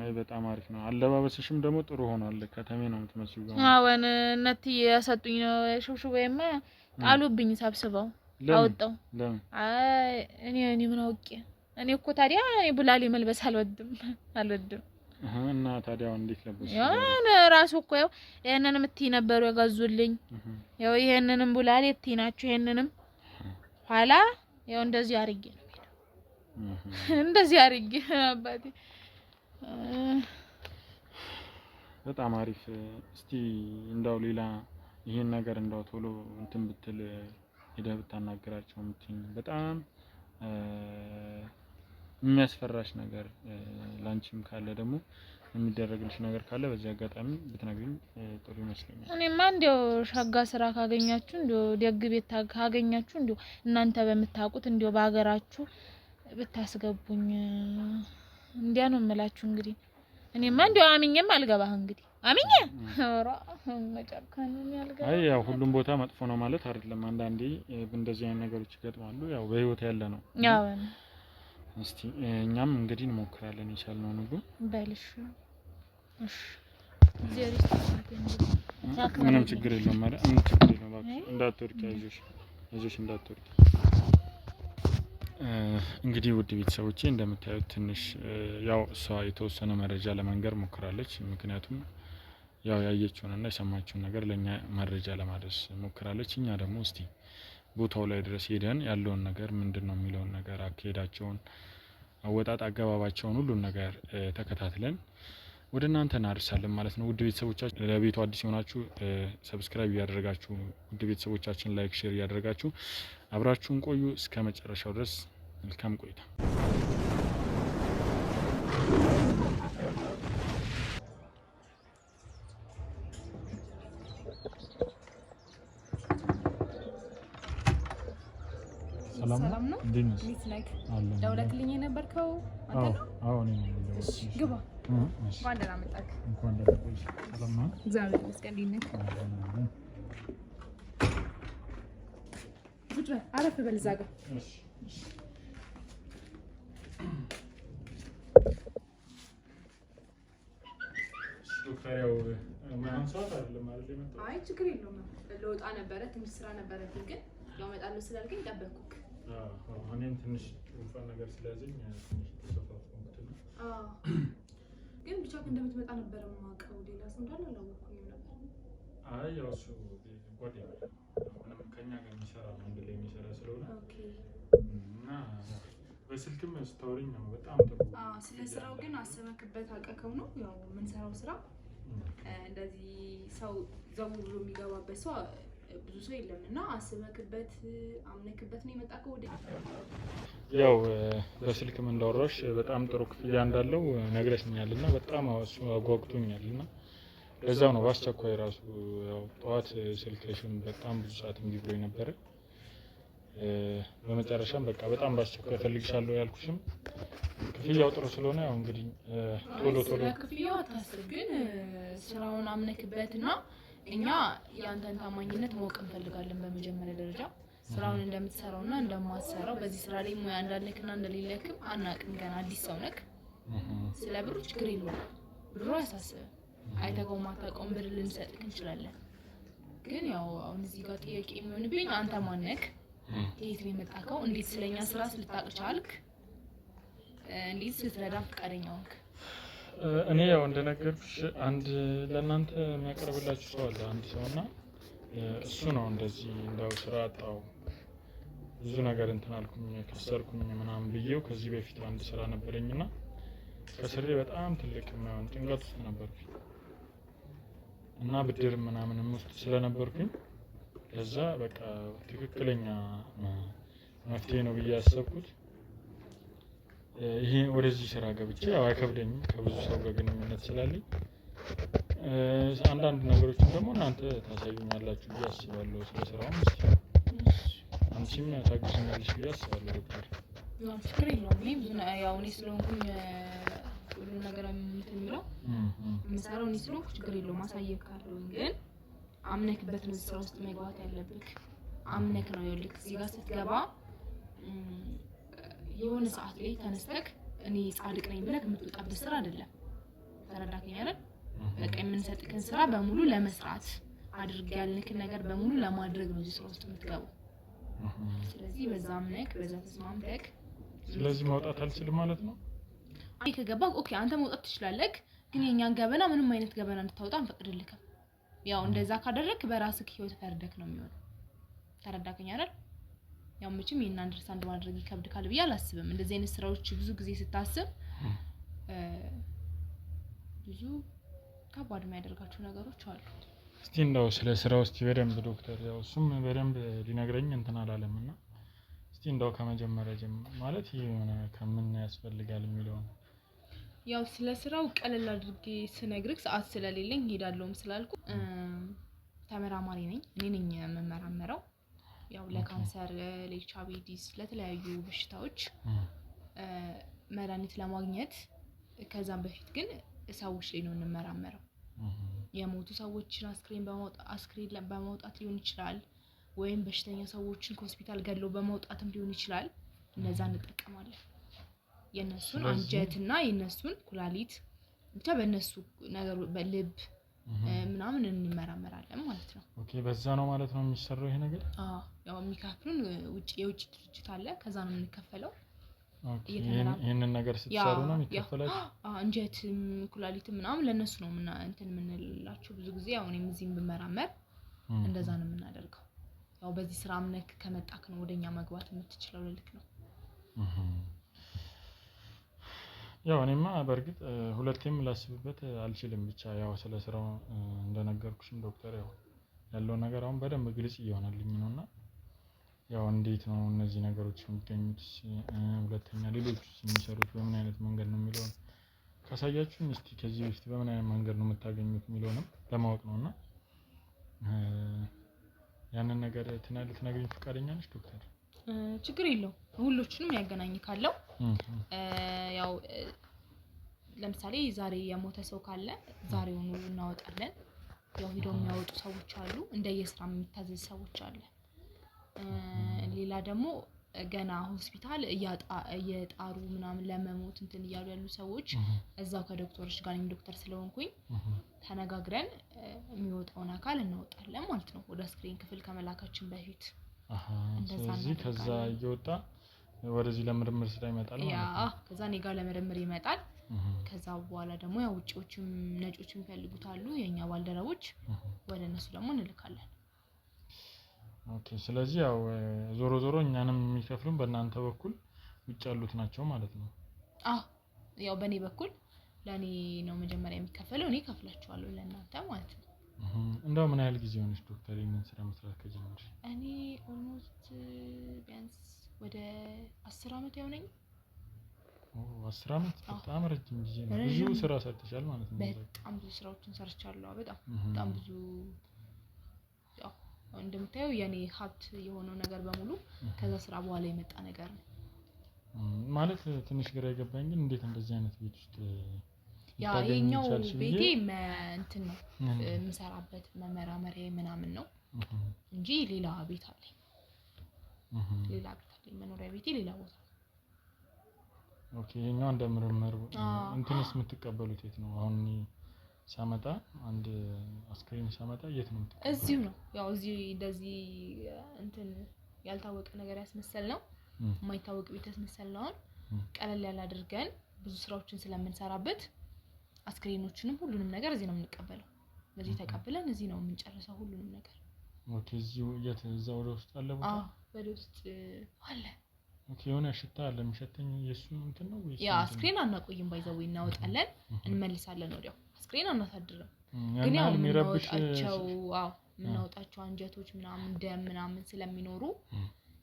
አይ በጣም አሪፍ ነው። አለባበስሽም ደግሞ ጥሩ ሆኗል። ከተሜ ነው የምትመስለው። አዎን እናቴ ያሰጡኝ ነው ሽብሽቤማ ጣሉብኝ ሰብስበው አወጣው። አይ እኔ ምን አውቄ እኔ እኮ ታዲያ እኔ ቡላሌ መልበስ አልወድም እና ታዲያ እንዴት ለበስሽ? ያኔ ራሱ እኮ ያው ይሄንንም እትይ ነበሩ የጋዙልኝ ያው ይሄንንም ቡላሌ እትይ ናችሁ ይሄንንም ኋላ ያው እንደዚህ አርጌ ነው እንደዚህ አርጌ አባቴ በጣም አሪፍ። እስቲ እንዳው ሌላ ይሄን ነገር እንዳው ቶሎ እንትን ብትል ሄደህ ብታናገራቸው እንትን በጣም የሚያስፈራሽ ነገር ላንቺም ካለ ደግሞ የሚደረግልሽ ነገር ካለ በዚህ አጋጣሚ ብትነግሪኝ ጥሩ ይመስለኛል። እኔማ እንደው ሻጋ ስራ ካገኛችሁ እንደው ደግ ቤት ካገኛችሁ እንደው እናንተ በመታቁት እንደው ባገራችሁ ብታስገቡኝ እንዲያ ነው የምላችሁ። እንግዲህ እኔማ እንደው አምኜም አልገባህ እንግዲህ አምኜ ኧረ መጨከን ያልገባ አይ ያው ሁሉም ቦታ መጥፎ ነው ማለት አይደለም። አንዳንዴ እንደዚህ አይነት ነገሮች ይገጥማሉ። ያው በህይወት ያለ ነው። ያው እስቲ እኛም እንግዲህ እንሞክራለን ይቻልነው ነው በልሽ። እሺ ምንም ችግር የለውም ማለት ምን ችግር የለውም። እንዳትወድቂ አይዞሽ አይዞሽ እንዳትወርቂ። እንግዲህ ውድ ቤተሰቦቼ እንደምታዩት ትንሽ ያው እሷ የተወሰነ መረጃ ለመንገር ሞክራለች። ምክንያቱም ያው ያየችውንና የሰማችውን ነገር ለኛ መረጃ ለማድረስ ሞክራለች። እኛ ደግሞ እስቲ ቦታው ላይ ድረስ ሄደን ያለውን ነገር ምንድነው የሚለውን ነገር አካሄዳቸውን፣ አወጣጥ አገባባቸውን ሁሉን ነገር ተከታትለን ወደ እናንተ እናደርሳለን ማለት ነው። ውድ ቤተሰቦቻችን ለቤቱ አዲስ የሆናችሁ ሰብስክራይብ እያደረጋችሁ፣ ውድ ቤተሰቦቻችን ላይክ፣ ሼር እያደረጋችሁ አብራችሁን ቆዩ እስከ መጨረሻው ድረስ። መልካም ቆይታ። ሰላም ነው? እንዴት ነህ? ደውለክልኝ የነበርከው አንተ ነው? አዎ እኔ ነኝ። ግባ። እንኳን ደህና መጣህ። እንኳን ደህና ቆይሽ። ሰላም ነው? እግዚአብሔር ይመስገን። እንዴት ነህ? ቁጭ በል፣ አረፍ በል እዛ ጋር። እሺ ዶክተር ማን ሰዓት አይደለም ማለት ነው? አይ ችግር የለውም። ለወጣ ነበረ ትንሽ ስራ ነበረብኝ፣ ግን ያው እመጣለሁ ስላልከኝ ጠበቅኩህ። እኔም ትንሽ ጉንፋን ነገር ስለያዘኝ ትንሽ ተሰፋፍኩት ነው። ግን ብቻ እንደምትመጣ ነበር የማውቀው። ሌላ ሰው እንዳለ አላወቅኩኝም ነበር። አይ ያው እሱ ጓደኛዬ ነው፣ ምንም ከኛ ጋር የሚሰራ ነው፣ አንድ ላይ የሚሰራ ስለሆነ እና በስልክም ስታወሪኝ ነው በጣም ጥሩ። ስለ ስራው ግን አሰበክበት አውቀከው ነው? ያው የምንሰራው ስራ እንደዚህ ሰው ዘው ብሎ የሚገባበት ሰው ብዙ ሰው የለም እና አስበክበት አምነክበት ነው የመጣከው ወደ ያው በስልክም እንዳወራሽ በጣም ጥሩ ክፍያ እንዳለው ነግረሽኛልና በጣም አጓጉቶኛልና ለዛው ነው በአስቸኳይ ራሱ ያው ጠዋት ስልክሽም በጣም ብዙ ሰዓት እምቢ ብሎኝ ነበረ። በመጨረሻም በቃ በጣም በአስቸኳይ ፈልግሻለሁ ያልኩሽም ክፍያው ጥሩ ስለሆነ ያው እንግዲህ ቶሎ ክፍያው አታስብ፣ ግን ስራውን አምነክበትና እኛ ያንተን ታማኝነት ማወቅ እንፈልጋለን። በመጀመሪያ ደረጃ ስራውን እንደምትሰራውና እንደማትሰራው በዚህ ስራ ላይ ሙያ እንዳለክና እንደሌለክም አናውቅም። ገና አዲስ ሰው ነክ። ስለ ብሩ ችግር የለውም፣ ብሩ አያሳስብም። አይተኸው ማታውቀውን ብር ልንሰጥክ እንችላለን። ግን ያው አሁን እዚህ ጋር ጥያቄ የሚሆንብኝ አንተ ማን ነህ? ከየት ነው የመጣከው? እንዴት ስለኛ ስራ ልታውቅ ቻልክ? እንዴት ልትረዳ ፈቃደኛ ሆንክ? እኔ ያው እንደነገርኩሽ አንድ ለእናንተ የሚያቀርብላችሁ ሰው አለ፣ አንድ ሰውና እሱ ነው እንደዚህ እንዳው ስራ አጣው ብዙ ነገር እንትን አልኩኝ ከሰርኩኝ ምናምን ብዬው ከዚህ በፊት አንድ ስራ ነበረኝና ከስሬ በጣም ትልቅ የማይሆን ጭንቀት ውስጥ ነበርኩኝ እና ብድር ምናምንም ውስጥ ስለነበርኩኝ ከዛ በቃ ትክክለኛ መፍትሄ ነው ብዬ ያሰብኩት ይሄ ወደዚህ ስራ ገብቼ ያው አይከብደኝም ከብዙ ሰው ጋር ግንኙነት ስላለኝ አንዳንድ ነገሮችን ደግሞ እናንተ ታሳዩኛላችሁ ብዬ አስባለሁ። ስለ ስራው እስቲ አንቺም ታግዙኛለሽ ብዬ አስባለሁ ዶክተር። ያው ችግር የለውም። ያው እኔ ስለሆንኩኝ ሁሉ ነገር እንትን የሚለው የምሰራው እኔ ስለሆንኩ ችግር የለውም። ማሳየት ካለውኝ ግን አምነክበት ነው ስራ ውስጥ መግባት ያለብክ። አምነክ ነው ይልክ እዚህ ጋር ስትገባ የሆነ ሰዓት ላይ ተነስተክ እኔ ጻድቅ ነኝ ብለህ የምትወጣበት ስራ አይደለም። ተረዳከኝ አይደል? በቃ የምንሰጥክን ስራ በሙሉ ለመስራት አድርግ ያልንክን ነገር በሙሉ ለማድረግ ነው እዚህ ስራ ውስጥ የምትገባው። ስለዚህ በዛ አምነክ በዛ ተስማምተክ ስለዚህ ማውጣት አልችልም ማለት ነው። አይ ከገባህ ኦኬ አንተ መውጣት ትችላለህ፣ ግን የኛን ገበና ምንም አይነት ገበና እንድታወጣ አንፈቅድልክም። ያው እንደዛ ካደረክ በራስህ ህይወት ፈርደክ ነው የሚሆነው። ተረዳከኝ አይደል? ያው መቼም ይሄን አንደርስታንድ ማድረግ ይከብድካል ብዬ አላስብም። እንደዚህ አይነት ስራዎች ብዙ ጊዜ ስታስብ ብዙ ከባድ የሚያደርጋቸው ነገሮች አሉ። እስቲ እንደው ስለ ስራው እስቲ በደንብ ዶክተር ያው እሱም በደንብ ሊነግረኝ እንትን አላለምና እስቲ እንደው ከመጀመሪያ ማለት የሆነ ከምን ያስፈልጋል የሚለው ያው ስለ ስራው ቀለል አድርጌ ስነግርህ ሰዓት ስለሌለኝ ሄዳለሁም ስላልኩ ተመራማሪ ነኝ። እኔ ነኝ የምመራመረው ያው ለካንሰር፣ ለኤችአይቪ ኤድስ፣ ለተለያዩ በሽታዎች መድኃኒት ለማግኘት ከዛም በፊት ግን ሰዎች ላይ ነው እንመራመረው። የሞቱ ሰዎችን አስክሬን በማውጣት ሊሆን ይችላል፣ ወይም በሽተኛ ሰዎችን ከሆስፒታል ገለው በማውጣትም ሊሆን ይችላል። እነዛ እንጠቀማለን። የነሱን አንጀትና የነሱን ኩላሊት ብቻ በእነሱ ነገር በልብ ምናምን እንመራመራለን ማለት ነው። ኦኬ በዛ ነው ማለት ነው የሚሰራው ይሄ ነገር? ያው የሚከፍሉን የውጭ ድርጅት አለ ከዛ ነው የምንከፈለው። ኦኬ ይሄንን ነገር ስትሰሩ ነው የሚከፈላችሁ? አንጀትም ኩላሊትም ምናምን ለነሱ ነው እንትን የምንላቸው ብዙ ጊዜ ያው እኔም እዚህም ብመራመር እንደዛ ነው የምናደርገው። ያው በዚህ ስራ ምነክ ከመጣክ ነው ወደኛ መግባት የምትችለው ልልክ ነው። ያው እኔማ በርግጥ ሁለቴም ላስብበት አልችልም። ብቻ ያው ስለ ስራው እንደነገርኩሽም ዶክተር ያው ያለው ነገር አሁን በደንብ ግልጽ እየሆነልኝ ነውና ያው እንዴት ነው እነዚህ ነገሮች የሚገኙት፣ ሁለተኛ ሌሎች የሚሰሩት በምን አይነት መንገድ ነው የሚለውን ካሳያችሁኝ እስቲ ከዚህ በፊት በምን አይነት መንገድ ነው የምታገኙት የሚለውንም ለማወቅ ነውና ያንን ነገር ልትነግሪኝ ፈቃደኛ ነሽ ዶክተር? ችግር የለው ሁሉንም ያገናኝ ካለው ያው ለምሳሌ ዛሬ የሞተ ሰው ካለ ዛሬውኑ እናወጣለን። ያው ሄደው የሚያወጡ ሰዎች አሉ፣ እንደየስራ የሚታዘዝ ሰዎች አለ። ሌላ ደግሞ ገና ሆስፒታል እየጣሩ ምናምን ለመሞት እንትን እያሉ ያሉ ሰዎች እዛው ከዶክተሮች ጋር ዶክተር ስለሆንኩኝ ተነጋግረን የሚወጣውን አካል እናወጣለን ማለት ነው ወደ ስክሪን ክፍል ከመላካችን በፊት። ስለዚህ ከዛ እየወጣ ወደዚህ ለምርምር ስራ ይመጣል ማለት ነው። ከዛ እኔ ጋር ለምርምር ይመጣል። ከዛ በኋላ ደግሞ ያው ውጪዎችም ነጮችም ይፈልጉታሉ የኛ ባልደረቦች፣ ወደ እነሱ ደግሞ እንልካለን። ኦኬ ስለዚህ ያው ዞሮ ዞሮ እኛንም የሚከፍሉን በእናንተ በኩል ውጭ ያሉት ናቸው ማለት ነው? ያው በእኔ በኩል ለእኔ ነው መጀመሪያ የሚከፈለው፣ እኔ ከፍላችኋለሁ ለእናንተ ማለት ነው። እንደው ምን ያህል ጊዜ ሆነሽ ዶክተር ይሄንን ስራ መስራት ከጀመርሽ? እኔ ኦልሞስት ቢያንስ ወደ 10 አመት ያሆነኝ። 10 አመት በጣም ረጅም ጊዜ ነው። ብዙ ስራ ሰርተሻል ማለት ነው? በጣም ብዙ ስራዎችን ሰርቻለሁ። በጣም ብዙ ያው እንደምታየው የኔ ሀብት የሆነው ነገር በሙሉ ከዛ ስራ በኋላ የመጣ ነገር ነው ማለት። ትንሽ ግራ የገባኝ ግን እንዴት እንደዚህ አይነት ቤት ውስጥ ያ የኛው ቤቴ እንትን ነው የምሰራበት መመራመሪያ ምናምን ነው እንጂ ሌላ ቤት አለኝ። ሌላ ቤት አለኝ፣ መኖሪያ ቤቴ ሌላ ቦታ። ኦኬ የኛው እንደ ምርምር እንትንስ የምትቀበሉት የት ነው? አሁን ሳመጣ አንድ አስክሬን ሳመጣ የት ነው የምትቀበሉት? እዚሁ ነው ያው እዚህ እንደዚህ እንትን ያልታወቀ ነገር ያስመሰል ነው የማይታወቅ ቤት ያስመሰል ነው። ቀለል ያለ አድርገን ብዙ ስራዎችን ስለምንሰራበት አስክሬኖችንም ሁሉንም ነገር እዚህ ነው የምንቀበለው። በዚህ ተቀብለን እዚህ ነው የምንጨርሰው ሁሉንም ነገር። ኦኬ እዚሁ እዛ ወደ ውስጥ አለ ቦታ? ወደ ውስጥ አለ። ኦኬ የሆነ ሽታ አለ የሚሸተኝ የሱ እንትን ነው ወይስ? ያ አስክሬን አናቆይም፣ ባይዘው እናወጣለን እንመልሳለን ወዲያው። አስክሬን አናሳድርም። ግን ያው የምናወጣቸው አንጀቶች ምናምን ደም ምናምን ስለሚኖሩ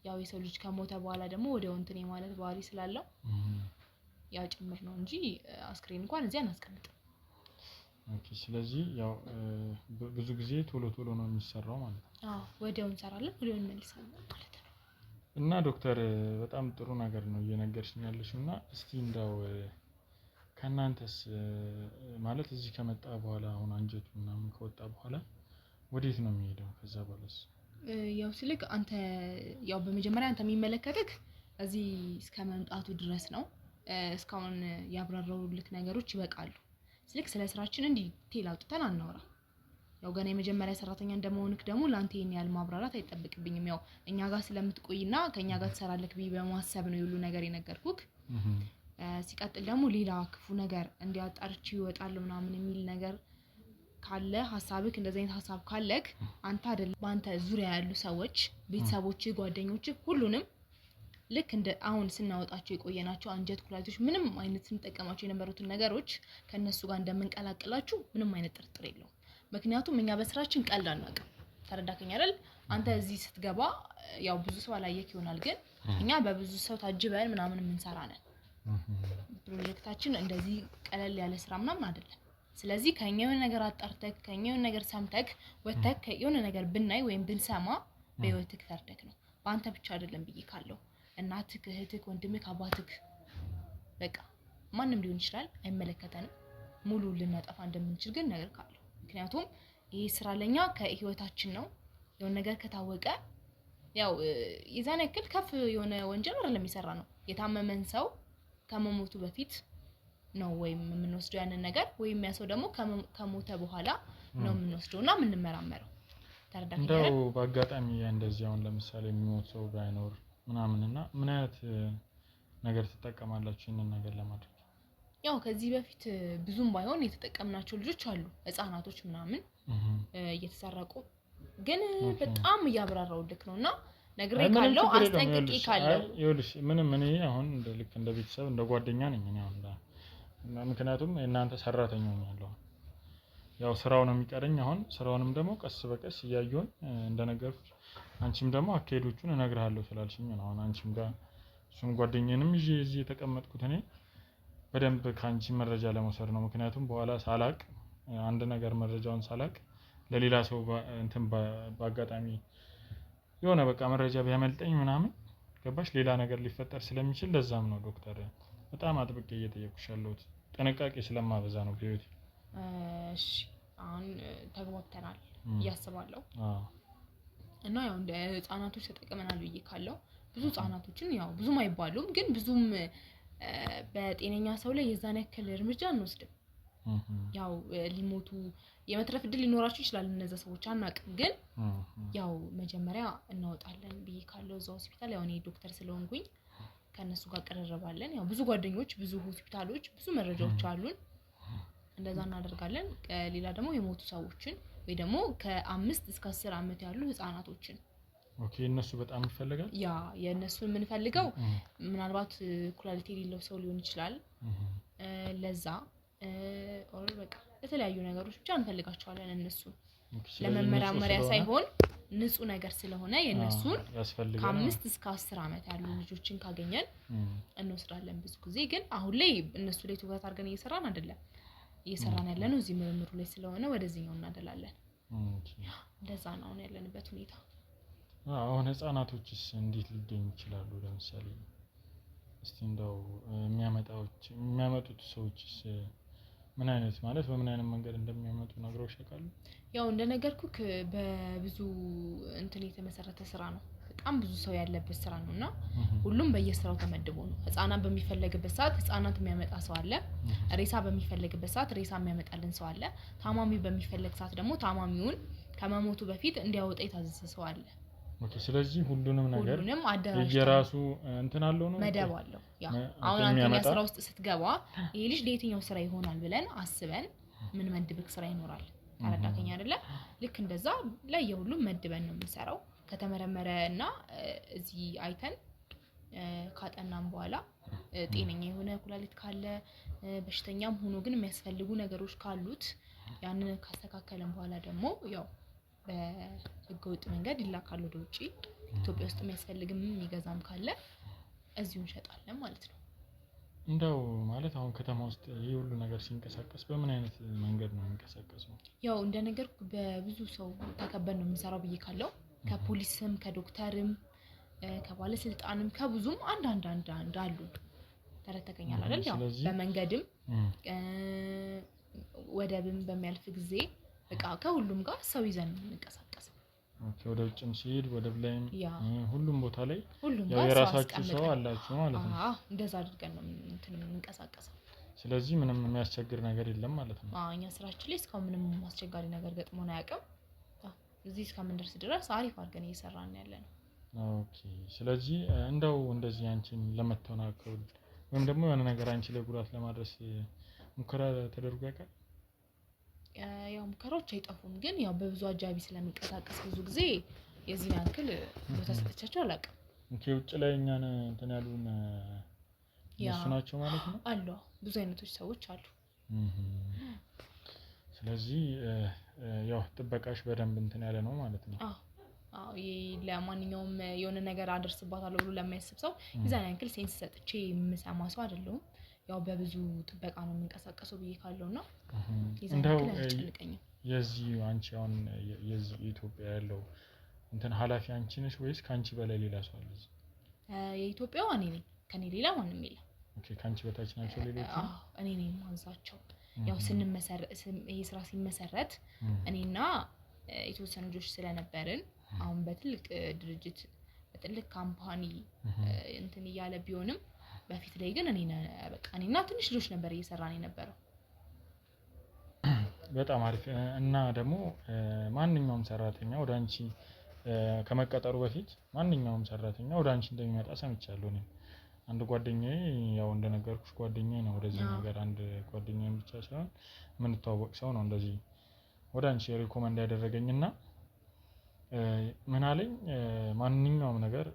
ያው የሰው ልጅ ከሞተ በኋላ ደግሞ ወዲያው እንትን የማለት ባህሪ ስላለው ያው ጭምር ነው እንጂ አስክሬን እንኳን እዚህ አናስቀምጥም። ኦኬ ስለዚህ ያው ብዙ ጊዜ ቶሎ ነው የሚሰራው ማለት ነው? ወዲያው እንሰራለን ወዲያው እንመልሳለን ማለት ነው። እና ዶክተር በጣም ጥሩ ነገር ነው እየነገርሽኝ ያለሽው። እና እስቲ እንዳው ከናንተስ ማለት እዚህ ከመጣ በኋላ አሁን አንጀቱ ምናምን ከወጣ በኋላ ወዴት ነው የሚሄደው? ከዛ በኋላስ? ያው ስልክ አንተ ያው በመጀመሪያ አንተ የሚመለከትክ እዚህ እስከ መምጣቱ ድረስ ነው። እስካሁን ያብራራውልክ ነገሮች ይበቃሉ። ስልክ ስለ ስራችን እንዲህ ዲቴል አውጥተን አናወራ። ያው ገና የመጀመሪያ ሰራተኛ እንደመሆንክ ደግሞ ላንተ ይሄን ያህል ማብራራት አይጠበቅብኝም። ያው እኛ ጋር ስለምትቆይና ከኛ ጋር ትሰራለክ በማሰብ ነው ሁሉ ነገር የነገርኩክ። ሲቀጥል ደግሞ ሌላ ክፉ ነገር እንዲያጣርቺ ይወጣል ምናምን የሚል ነገር ካለ ሐሳብክ እንደዚህ አይነት ሐሳብ ካለክ አንተ አይደል ባንተ ዙሪያ ያሉ ሰዎች፣ ቤተሰቦች፣ ጓደኞች ሁሉንም ልክ እንደ አሁን ስናወጣቸው የቆየናቸው አንጀት ኩላሊቶች ምንም አይነት ስንጠቀማቸው የነበሩትን ነገሮች ከነሱ ጋር እንደምንቀላቅላችሁ ምንም አይነት ጥርጥር የለውም። ምክንያቱም እኛ በስራችን ቀልድ አናውቅም። ተረዳከኝ አይደል? አንተ እዚህ ስትገባ ያው ብዙ ሰው አላየክ ይሆናል፣ ግን እኛ በብዙ ሰው ታጅበን ምናምን የምንሰራ ነን። ፕሮጀክታችን እንደዚህ ቀለል ያለ ስራ ምናምን አይደለም። ስለዚህ ከኛ የሆነ ነገር አጣርተክ ከኛ የሆነ ነገር ሰምተክ ወተክ የሆነ ነገር ብናይ ወይም ብንሰማ በህይወትክ ፈርደክ ነው። በአንተ ብቻ አይደለም ብዬ ካለው እናትክ፣ እህትክ፣ ወንድምክ፣ አባትክ በቃ ማንም ሊሆን ይችላል፣ አይመለከተንም። ሙሉ ልናጠፋ እንደምንችል ግን ነገር ካለው ምክንያቱም ይሄ ስራ ለኛ ከህይወታችን ነው። የሆነ ነገር ከታወቀ ያው የዛን ያክል ከፍ የሆነ ወንጀል አይደለም የሚሰራ ነው። የታመመን ሰው ከመሞቱ በፊት ነው ወይም የምንወስደው ያንን ነገር ወይም ያ ሰው ደግሞ ከሞተ በኋላ ነው የምንወስደውና የምንመራመረው። ተረዳከኝ? እንደው በአጋጣሚ እንደዚህ አሁን ለምሳሌ የሚሞት ሰው ባይኖር ምናምንና ምን አይነት ነገር ትጠቀማላችሁ ይሄንን ነገር ለማድረግ? ያው ከዚህ በፊት ብዙም ባይሆን የተጠቀምናቸው ልጆች አሉ ህፃናቶች ምናምን እየተሰረቁ ግን በጣም እያብራራው ልክ ነውና ነግሬ ካለው አስጠንቅቄ ካለው ይኸውልሽ ምንም እኔ አሁን ልክ እንደ ቤተሰብ እንደ ጓደኛ ነኝ እኔ አሁን ምክንያቱም እናንተ ሰራተኛ ሆኛለሁ ያው ስራው ነው የሚቀረኝ አሁን ስራውንም ደግሞ ቀስ በቀስ እያየሁኝ እንደነገርኩሽ አንቺም ደግሞ አካሄዶቹን እነግርሃለሁ ስላልሽኝ ነው አሁን አንቺም ጋር እሱን ጓደኛዬንም ይዤ እዚህ የተቀመጥኩት እኔ በደንብ ካንቺ መረጃ ለመውሰድ ነው ምክንያቱም በኋላ ሳላቅ አንድ ነገር መረጃውን ሳላቅ ለሌላ ሰው እንትን በአጋጣሚ የሆነ በቃ መረጃ ቢያመልጠኝ ምናምን ገባሽ ሌላ ነገር ሊፈጠር ስለሚችል ለዛም ነው ዶክተር በጣም አጥብቄ እየጠየቅኩሽ ያለሁት ጥንቃቄ ስለማበዛ ነው በህይወቴ። እሺ አሁን ተግባብተናል ያስባለሁ እና ያው እንደ ህፃናቶች ተጠቅመናል ብዬ ካለው ብዙ ህፃናቶችን ያው ብዙም አይባሉም ግን ብዙም በጤነኛ ሰው ላይ የዛን ያክል እርምጃ እንወስድም ያው ሊሞቱ የመትረፍ እድል ሊኖራቸው ይችላል እነዛ ሰዎች አናውቅም ግን ያው መጀመሪያ እናወጣለን ብዬ ካለው እዛው ሆስፒታል ያው እኔ ዶክተር ስለሆንኩኝ ከነሱ ጋር ቀረረባለን ያው ብዙ ጓደኞች ብዙ ሆስፒታሎች ብዙ መረጃዎች አሉን እንደዛ እናደርጋለን። ሌላ ደግሞ የሞቱ ሰዎችን ወይ ደግሞ ከ5 እስከ 10 አመት ያሉ ህፃናቶችን ኦኬ እነሱ በጣም ይፈልጋል ያ የነሱን ምን ፈልገው ምናልባት ኩላሊት የሌለው ሰው ሊሆን ይችላል ለዛ ኦር በቃ ለተለያዩ ነገሮች ብቻ እንፈልጋቸዋለን እነሱን ለመመራመሪያ ሳይሆን ንጹህ ነገር ስለሆነ የነሱን ከ5 እስከ 10 አመት ያሉ ልጆችን ካገኘን እንወስዳለን። ብዙ ጊዜ ግን አሁን ላይ እነሱ ላይ ትኩረት አድርገን እየሰራን አይደለም እየሰራን ያለነው እዚህ ምርምሩ ላይ ስለሆነ ወደዚህኛው እናደላለን። እንደዛ ነው ያለንበት ሁኔታ። አሁን ህፃናቶችስ እንዴት ሊገኙ ይችላሉ? ለምሳሌ እስቲ እንደው የሚያመጡት ሰዎችስ ምን አይነት ማለት በምን አይነት መንገድ እንደሚያመጡ ነግረውሽ ያውቃሉ? ያው እንደነገርኩክ በብዙ እንትን የተመሰረተ ስራ ነው በጣም ብዙ ሰው ያለበት ስራ ነውና ሁሉም በየስራው ተመድቦ ነው ህፃናት በሚፈልግበት ሰዓት ህፃናት የሚያመጣ ሰው አለ ሬሳ በሚፈልግበት ሰዓት ሬሳ የሚያመጣልን ሰው አለ ታማሚ በሚፈልግ ሰዓት ደግሞ ታማሚውን ከመሞቱ በፊት እንዲያወጣ የታዘዘ ሰው አለ። ኦኬ ስለዚህ ሁሉንም ነገር የራሱ እንትን አለው ነው መደብ አለው ያ አሁን አንተኛ ስራ ውስጥ ስትገባ ይሄ ልጅ ለየትኛው ስራ ይሆናል ብለን አስበን ምን መድብክ ስራ ይኖራል ታረዳከኝ አይደለ ልክ እንደዛ ላይ የሁሉም መድበን ነው የምንሰራው ከተመረመረና እዚህ አይተን ካጠናን በኋላ ጤነኛ የሆነ ኩላሊት ካለ በሽተኛም ሆኖ ግን የሚያስፈልጉ ነገሮች ካሉት ያንን ካስተካከለን በኋላ ደግሞ ያው በህገወጥ መንገድ ይላካሉ ወደ ውጪ ኢትዮጵያ ውስጥ የሚያስፈልግም የሚገዛም ካለ እዚሁ እንሸጣለን ማለት ነው። እንደው ማለት አሁን ከተማ ውስጥ ይሄ ሁሉ ነገር ሲንቀሳቀስ በምን አይነት መንገድ ነው የሚንቀሳቀሰው? ያው እንደነገርኩ በብዙ ሰው ተከበን ነው የምንሰራው ብዬ ካለው ከፖሊስም ከዶክተርም ከባለስልጣንም ከብዙም አንድ አሉ ተረተከኛል አይደል ያው በመንገድም ወደብም በሚያልፍ ጊዜ በቃ ከሁሉም ጋር ሰው ይዘን እንቀሳቀስ ኦኬ ወደ ውጭም ሲሄድ ወደ ብላይም ሁሉም ቦታ ላይ ያው የራሳችሁ ሰው አላችሁ ማለት ነው? አዎ እንደዛ አድርገን ነው እንትን እንቀሳቀሰው። ስለዚህ ምንም የሚያስቸግር ነገር የለም ማለት ነው? አዎ እኛ ስራችን ላይ እስካሁን ምንም አስቸጋሪ ነገር ገጥሞን አያውቅም። እዚህ እስከምንደርስ ድረስ አሪፍ አድርገን እየሰራን ያለነው። ኦኬ ስለዚህ እንደው እንደዚህ አንቺን ለመተናከል ወይም ደግሞ የሆነ ነገር አንቺ ላይ ጉዳት ለማድረስ ሙከራ ተደርጎ ያውቃል? ያው ሙከራዎች አይጠፉም ግን ያው በብዙ አጃቢ ስለሚንቀሳቀስ ብዙ ጊዜ የዚህ ያክል ቦታ ሰጥቻቸው አላውቅም። ኦኬ ውጭ ላይ እኛን እንትን ያሉን እነሱ ናቸው ማለት ነው? አሉ ብዙ አይነቶች ሰዎች አሉ። ስለዚህ ያው ጥበቃሽ በደንብ እንትን ያለ ነው ማለት ነው? አዎ ለማንኛውም የሆነ ነገር አደርስባታለሁ ብሎ ለማያስብ ሰው የዛን ያክል ሴንስ ሰጥቼ የምሰማ ሰው አይደለሁም። ያው በብዙ ጥበቃ ነው የምንቀሳቀሰው ብዬ ካለውና እንደው የዚህ አንቺ አሁን የዚህ ኢትዮጵያ ያለው እንትን ኃላፊ አንቺ ነሽ ወይስ ካንቺ በላይ ሌላ ሰው አለ? የኢትዮጵያው እኔ ነኝ ከኔ ሌላ ማንም የለም። ኦኬ ካንቺ በታች ናቸው ሌሎች? እኔ ነኝ ማንሳቸው። ያው ይሄ ስራ ሲመሰረት እኔና የተወሰኑ ልጆች ስለነበርን አሁን በትልቅ ድርጅት በትልቅ ካምፓኒ እንትን እያለ ቢሆንም በፊት ላይ ግን እኔና ትንሽ ልጆች ነበር እየሰራን የነበረው። በጣም አሪፍ። እና ደግሞ ማንኛውም ሰራተኛ ወደ አንቺ ከመቀጠሩ በፊት ማንኛውም ሰራተኛ ወደ አንቺ እንደሚመጣ ሰምቻለሁ። እኔ አንድ ጓደኛዬ ያው እንደነገርኩሽ ጓደኛዬ ነው ወደዚህ ነገር አንድ ጓደኛዬ ብቻ ሳይሆን የምንተዋወቅ ሰው ነው እንደዚህ ወደ አንቺ ሪኮመንድ ያደረገኝና ምን አለኝ ማንኛውም ነገር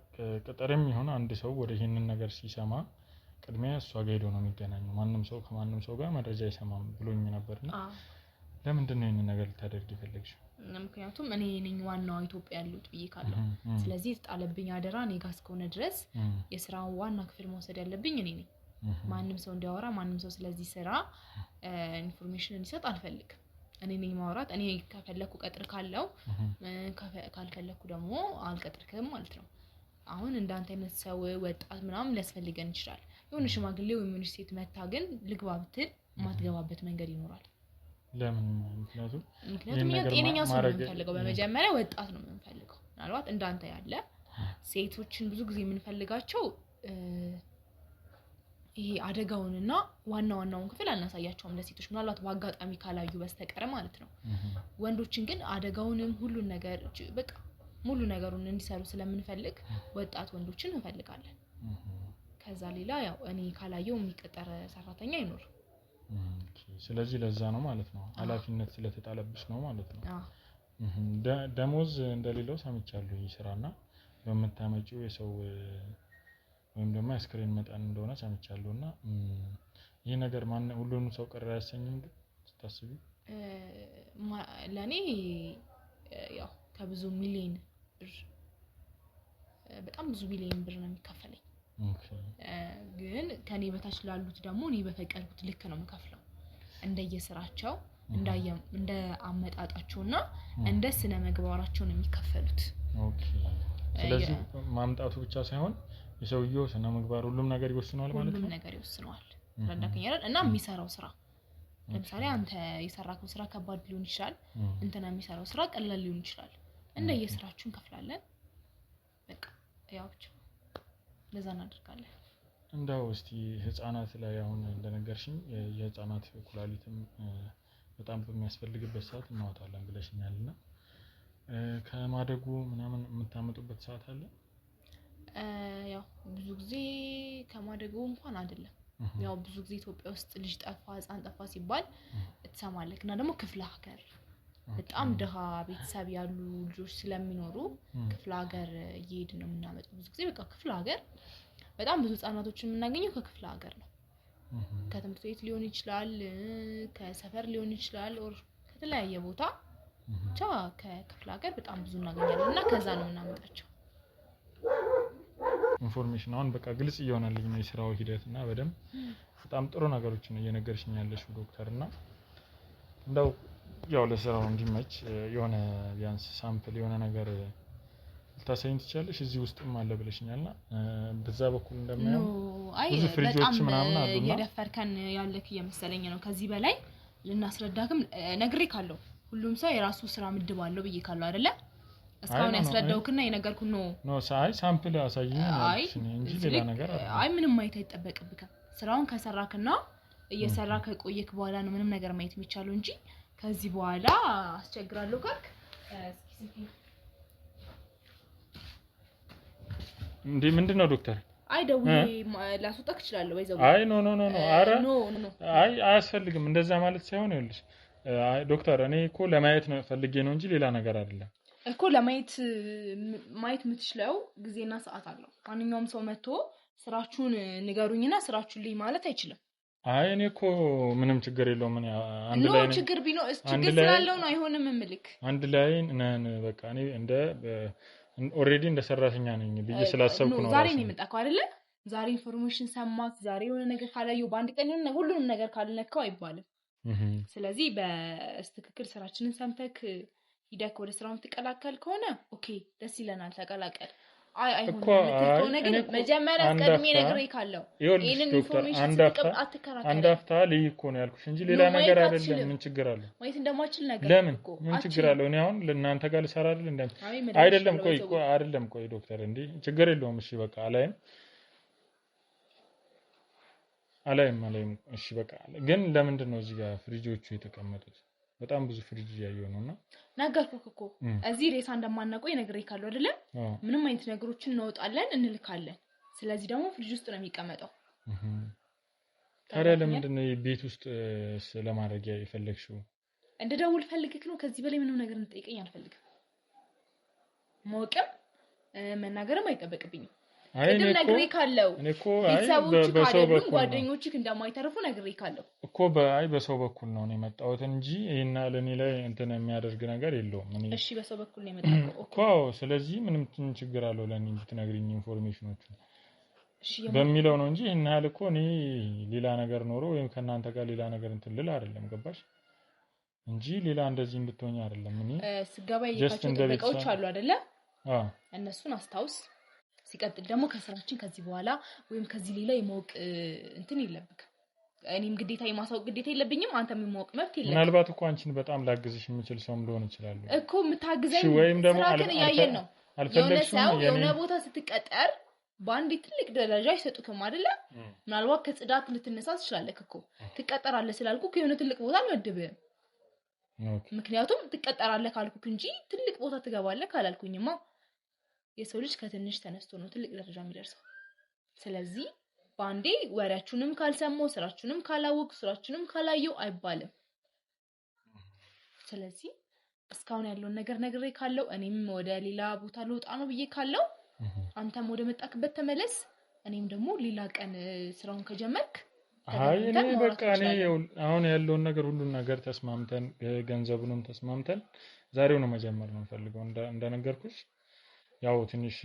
ቅጥርም ይሁን አንድ ሰው ወደ ይሄንን ነገር ሲሰማ ቅድሚያ እሷ ጋር ሄዶ ነው የሚገናኘው። ማንም ሰው ከማንም ሰው ጋር መረጃ አይሰማም ብሎኝ ነበርና ለምንድን ነው ይሄንን ነገር ልታደርጊ የፈለግሽው? ምክንያቱም እኔ ነኝ ዋናው ኢትዮጵያ ያሉት ብዬ ካለው ስለዚህ የተጣለብኝ አደራ እኔ ጋር እስከሆነ ድረስ የስራውን ዋና ክፍል መውሰድ ያለብኝ እኔ ነኝ። ማንም ሰው እንዲያወራ ማንም ሰው ስለዚህ ስራ ኢንፎርሜሽን እንዲሰጥ አልፈልግም። እኔ ነኝ ማውራት። እኔ ከፈለኩ ቀጥር ካለው ካልፈለኩ ደግሞ አልቀጥርክም ማለት ነው። አሁን እንዳንተ አይነት ሰው ወጣት ምናምን ሊያስፈልገን ይችላል። የሆነ ሽማግሌ ወይም የሆነ ሴት መታ ግን ልግባ ብትል ማትገባበት መንገድ ይኖራል። ለምን? ምክንያቱም ጤነኛ ሰው ነው የምንፈልገው። በመጀመሪያ ወጣት ነው የምንፈልገው። ምናልባት እንዳንተ ያለ ሴቶችን ብዙ ጊዜ የምንፈልጋቸው ይሄ አደጋውንና ዋናውን ክፍል አናሳያቸውም ለሴቶች ምናልባት በአጋጣሚ ካላዩ በስተቀር ማለት ነው። ወንዶችን ግን አደጋውንም ሁሉን ነገር በቃ ሙሉ ነገሩን እንዲሰሩ ስለምንፈልግ ወጣት ወንዶችን እንፈልጋለን። ከዛ ሌላ ያው እኔ ካላየው የሚቀጠር ሰራተኛ አይኖር። ስለዚህ ለዛ ነው ማለት ነው ኃላፊነት ስለተጣለብሽ ነው ማለት ነው። ደሞዝ እንደሌለው ሰምቻለሁ። ይሄ ስራና በመታመጪው የሰው ወይም ደግሞ አስክሬን መጠን እንደሆነ ሰምቻለሁና ይሄ ነገር ሁሉንም ሰው ቅር አያሰኝም ግን ስታስቢ? ለኔ ያው ከብዙ ሚሊዮን ብር በጣም ብዙ ሚሊዮን ብር ነው የሚከፈለኝ። ግን ከኔ በታች ላሉት ደግሞ እኔ በፈቀድኩት ልክ ነው የምከፍለው እንደየስራቸው እንደ አመጣጣቸውና እንደ ስነ ምግባራቸው ነው የሚከፈሉት። ስለዚህ ማምጣቱ ብቻ ሳይሆን የሰውየው ስነ ምግባር ሁሉም ነገር ይወስነዋል ማለት ነው። ሁሉም ነገር ይወስነዋል። ረዳከኝ አይደል? እና የሚሰራው ስራ ለምሳሌ አንተ የሰራከው ስራ ከባድ ሊሆን ይችላል፣ እንትና የሚሰራው ስራ ቀላል ሊሆን ይችላል። እንደየስራችሁ እንከፍላለን። በቃ ያው ብቻ ለዛ እናደርጋለን። እንደው እስቲ ህፃናት ላይ አሁን እንደነገርሽኝ የህፃናት ኩላሊትም በጣም በሚያስፈልግበት ሰዓት እናወጣለን ብለሽኛልና ከማደጉ ምናምን የምታመጡበት ሰዓት አለ? ያው ብዙ ጊዜ ከማደጉ እንኳን አይደለም። ያው ብዙ ጊዜ ኢትዮጵያ ውስጥ ልጅ ጠፋ ህፃን ጠፋ ሲባል ትሰማለህ። እና ደግሞ ክፍለ ሀገር በጣም ደሃ ቤተሰብ ያሉ ልጆች ስለሚኖሩ ክፍለ ሀገር እየሄድን ነው የምናመጣው። ብዙ ጊዜ በቃ ክፍለ ሀገር በጣም ብዙ ህፃናቶችን የምናገኘው ከክፍለ ሀገር ነው። ከትምህርት ቤት ሊሆን ይችላል፣ ከሰፈር ሊሆን ይችላል፣ ኦር ከተለያየ ቦታ ብቻ ከክፍለ ሀገር በጣም ብዙ እናገኛለን እና ከዛ ነው የምናመጣቸው። ኢንፎርሜሽን አሁን በቃ ግልጽ እየሆነልኝ ነው የስራው ሂደትና በጣም ጥሩ ነገሮችን ነው እየነገርሽኝ ያለሽው ዶክተር። እና እንደው ያው ለስራው እንዲመች የሆነ ቢያንስ ሳምፕል የሆነ ነገር ልታሳይኝ ትችያለሽ? እዚህ ውስጥም አለ ብለሽኛልና በዛ በኩል እንደማየው ብዙ ፍሪጆች ምናምን አሉና የደፈርከን ያለክ እየመሰለኝ ነው። ከዚህ በላይ ልናስረዳክም ነግሬ ካለው ሁሉም ሰው የራሱ ስራ ምድብ አለው ብዬ ካለው አይደለ? እስካሁን ያስረዳውክና የነገርኩ ነው ሳይ ሳምፕል አሳይኝ ማለት ነው እንጂ ሌላ ነገር ምንም ማየት አይጠበቅብክም። ስራውን ከሰራክና እየሰራ ከቆየክ በኋላ ነው ምንም ነገር ማየት የሚቻለው እንጂ ከዚህ በኋላ አስቸግራለሁ ካልክ እንዴ ምንድነው ዶክተር? ደውዬ ላስወጣክ እችላለሁ ወይዘው? ኖ አረ አያስፈልግም እንደዛ ማለት ሳይሆን ይኸውልሽ ዶክተር እኔ እኮ ለማየት ነው ፈልጌ ነው እንጂ ሌላ ነገር አይደለም እኮ። ማየት የምትችለው ጊዜና ሰዓት አለው። ማንኛውም ሰው መጥቶ ስራችሁን ንገሩኝና ስራችሁን ልይ ማለት አይችልም። እኔ እኮ ምንም ችግር የለውም። ምን አንድ ላይ ነው ችግር ስላለው ነው አይሆንም ምልክ አንድ ላይ ነን በቃ እኔ እንደ ኦሬዲ እንደ ሰራተኛ ነኝ ብዬ ስላሰብኩ ነው። ዛሬ ነው የመጣከው አይደለ? ዛሬ ኢንፎርሜሽን ሰማክ፣ ዛሬ የሆነ ነገር ካላየው በአንድ ቀን የሆነ ሁሉንም ነገር ካልነካው አይባልም። ስለዚህ በስትክክል ስራችንን ሰምተክ ሂደክ ወደ ስራው ተቀላቀል ከሆነ ኦኬ ደስ ይለናል፣ ተቀላቀል። አይሆንም ከሆነ ግን መጀመሪያ ቀድሜ ነግሬ ካለው ይሄንን ኢንፎርሜሽን አትከራከር። አንድ አፍታ ልይ እኮ ነው ያልኩሽ እንጂ ሌላ ነገር አይደለም። ምን ችግር አለ? ማየት እንደማችል ነገር ለምን ምን ችግር አለ? እኔ አሁን ለእናንተ ጋር ልሰራ አይደለም አይደለም ቆይ ዶክተር እንዴ ችግር የለውም። እሺ በቃ አላይም አላይም። እሺ በቃ ግን ለምንድን ነው እዚህ ጋር ፍሪጆቹ የተቀመጡት? በጣም ብዙ ፍሪጅ እያየሁ ነውና ነገርኩህ እኮ እዚህ ሬሳ እንደማናውቀው ይነግሬካለሁ አይደለ? ምንም አይነት ነገሮችን እንወጣለን እንልካለን። ስለዚህ ደግሞ ፍሪጅ ውስጥ ነው የሚቀመጠው። ታዲያ ለምንድን ነው ቤት ውስጥ ስለማድረግ የፈለግሽው? እንደ ደውል ፈልግክ ነው። ከዚህ በላይ ምንም ነገር እንጠይቀኝ አልፈልግም። ማወቅም መናገርም አይጠበቅብኝም። ቅድም ነግሬካለሁ። ቤተሰቦች ካደሉ ጓደኞችህ እንደማይተርፉ ነግሬካለሁ እኮ። በሰው በኩል ነው የመጣሁት እንጂ ይሄና ለኔ ላይ እንትን የሚያደርግ ነገር የለውም። እሺ በሰው በኩል ነው የመጣው እኮ። ስለዚህ ምንም ችግር አለው ለኔ ብትነግሪኝ ኢንፎርሜሽኖቹ በሚለው ነው እንጂ ይሄን ያህል እኮ እኔ ሌላ ነገር ኖሮ ወይም ከናንተ ጋር ሌላ ነገር እንትን ልል አይደለም። ገባሽ? እንጂ ሌላ እንደዚህ እንድትሆኝ አይደለም። እኔ ስጋባ የካቸው ጥበቃዎች አሉ አይደለ? እነሱን አስታውስ። ሲቀጥል ደግሞ ከስራችን ከዚህ በኋላ ወይም ከዚህ ሌላ የማወቅ እንትን የለብክ። እኔም ግዴታ የማሳወቅ ግዴታ የለብኝም። አንተም የማወቅ መብት የለብክ። ምናልባት እኮ አንቺን በጣም ላግዝሽ የምችል ሰውም ሊሆን ይችላል እኮ የምታግዘኝ ወይም ደግሞ ያየን ነው። የሆነ ሰው የሆነ ቦታ ስትቀጠር በአንድ ትልቅ ደረጃ አይሰጡክም አይደለ? ምናልባት ከጽዳት ልትነሳ ትችላለህ እኮ። ትቀጠራለህ ስላልኩ የሆነ ትልቅ ቦታ አልመድብህም። ምክንያቱም ትቀጠራለህ ካልኩክ እንጂ ትልቅ ቦታ ትገባለህ ካላልኩኝማ የሰው ልጅ ከትንሽ ተነስቶ ነው ትልቅ ደረጃ የሚደርሰው። ስለዚህ ባንዴ ወሬያችሁንም ካልሰማው ስራችሁንም ካላወቅ ስራችሁንም ካላየው አይባልም። ስለዚህ እስካሁን ያለውን ነገር ነግሬ ካለው እኔም ወደ ሌላ ቦታ ልወጣ ነው ብዬ ካለው አንተም ወደ መጣክበት ተመለስ። እኔም ደግሞ ሌላ ቀን ስራውን ከጀመርክ እኔ በቃ እኔ አሁን ያለውን ነገር ሁሉን ነገር ተስማምተን ገንዘቡንም ተስማምተን ዛሬው ነው መጀመር ነው ፈልገው እንደነገርኩሽ ያው ትንሽ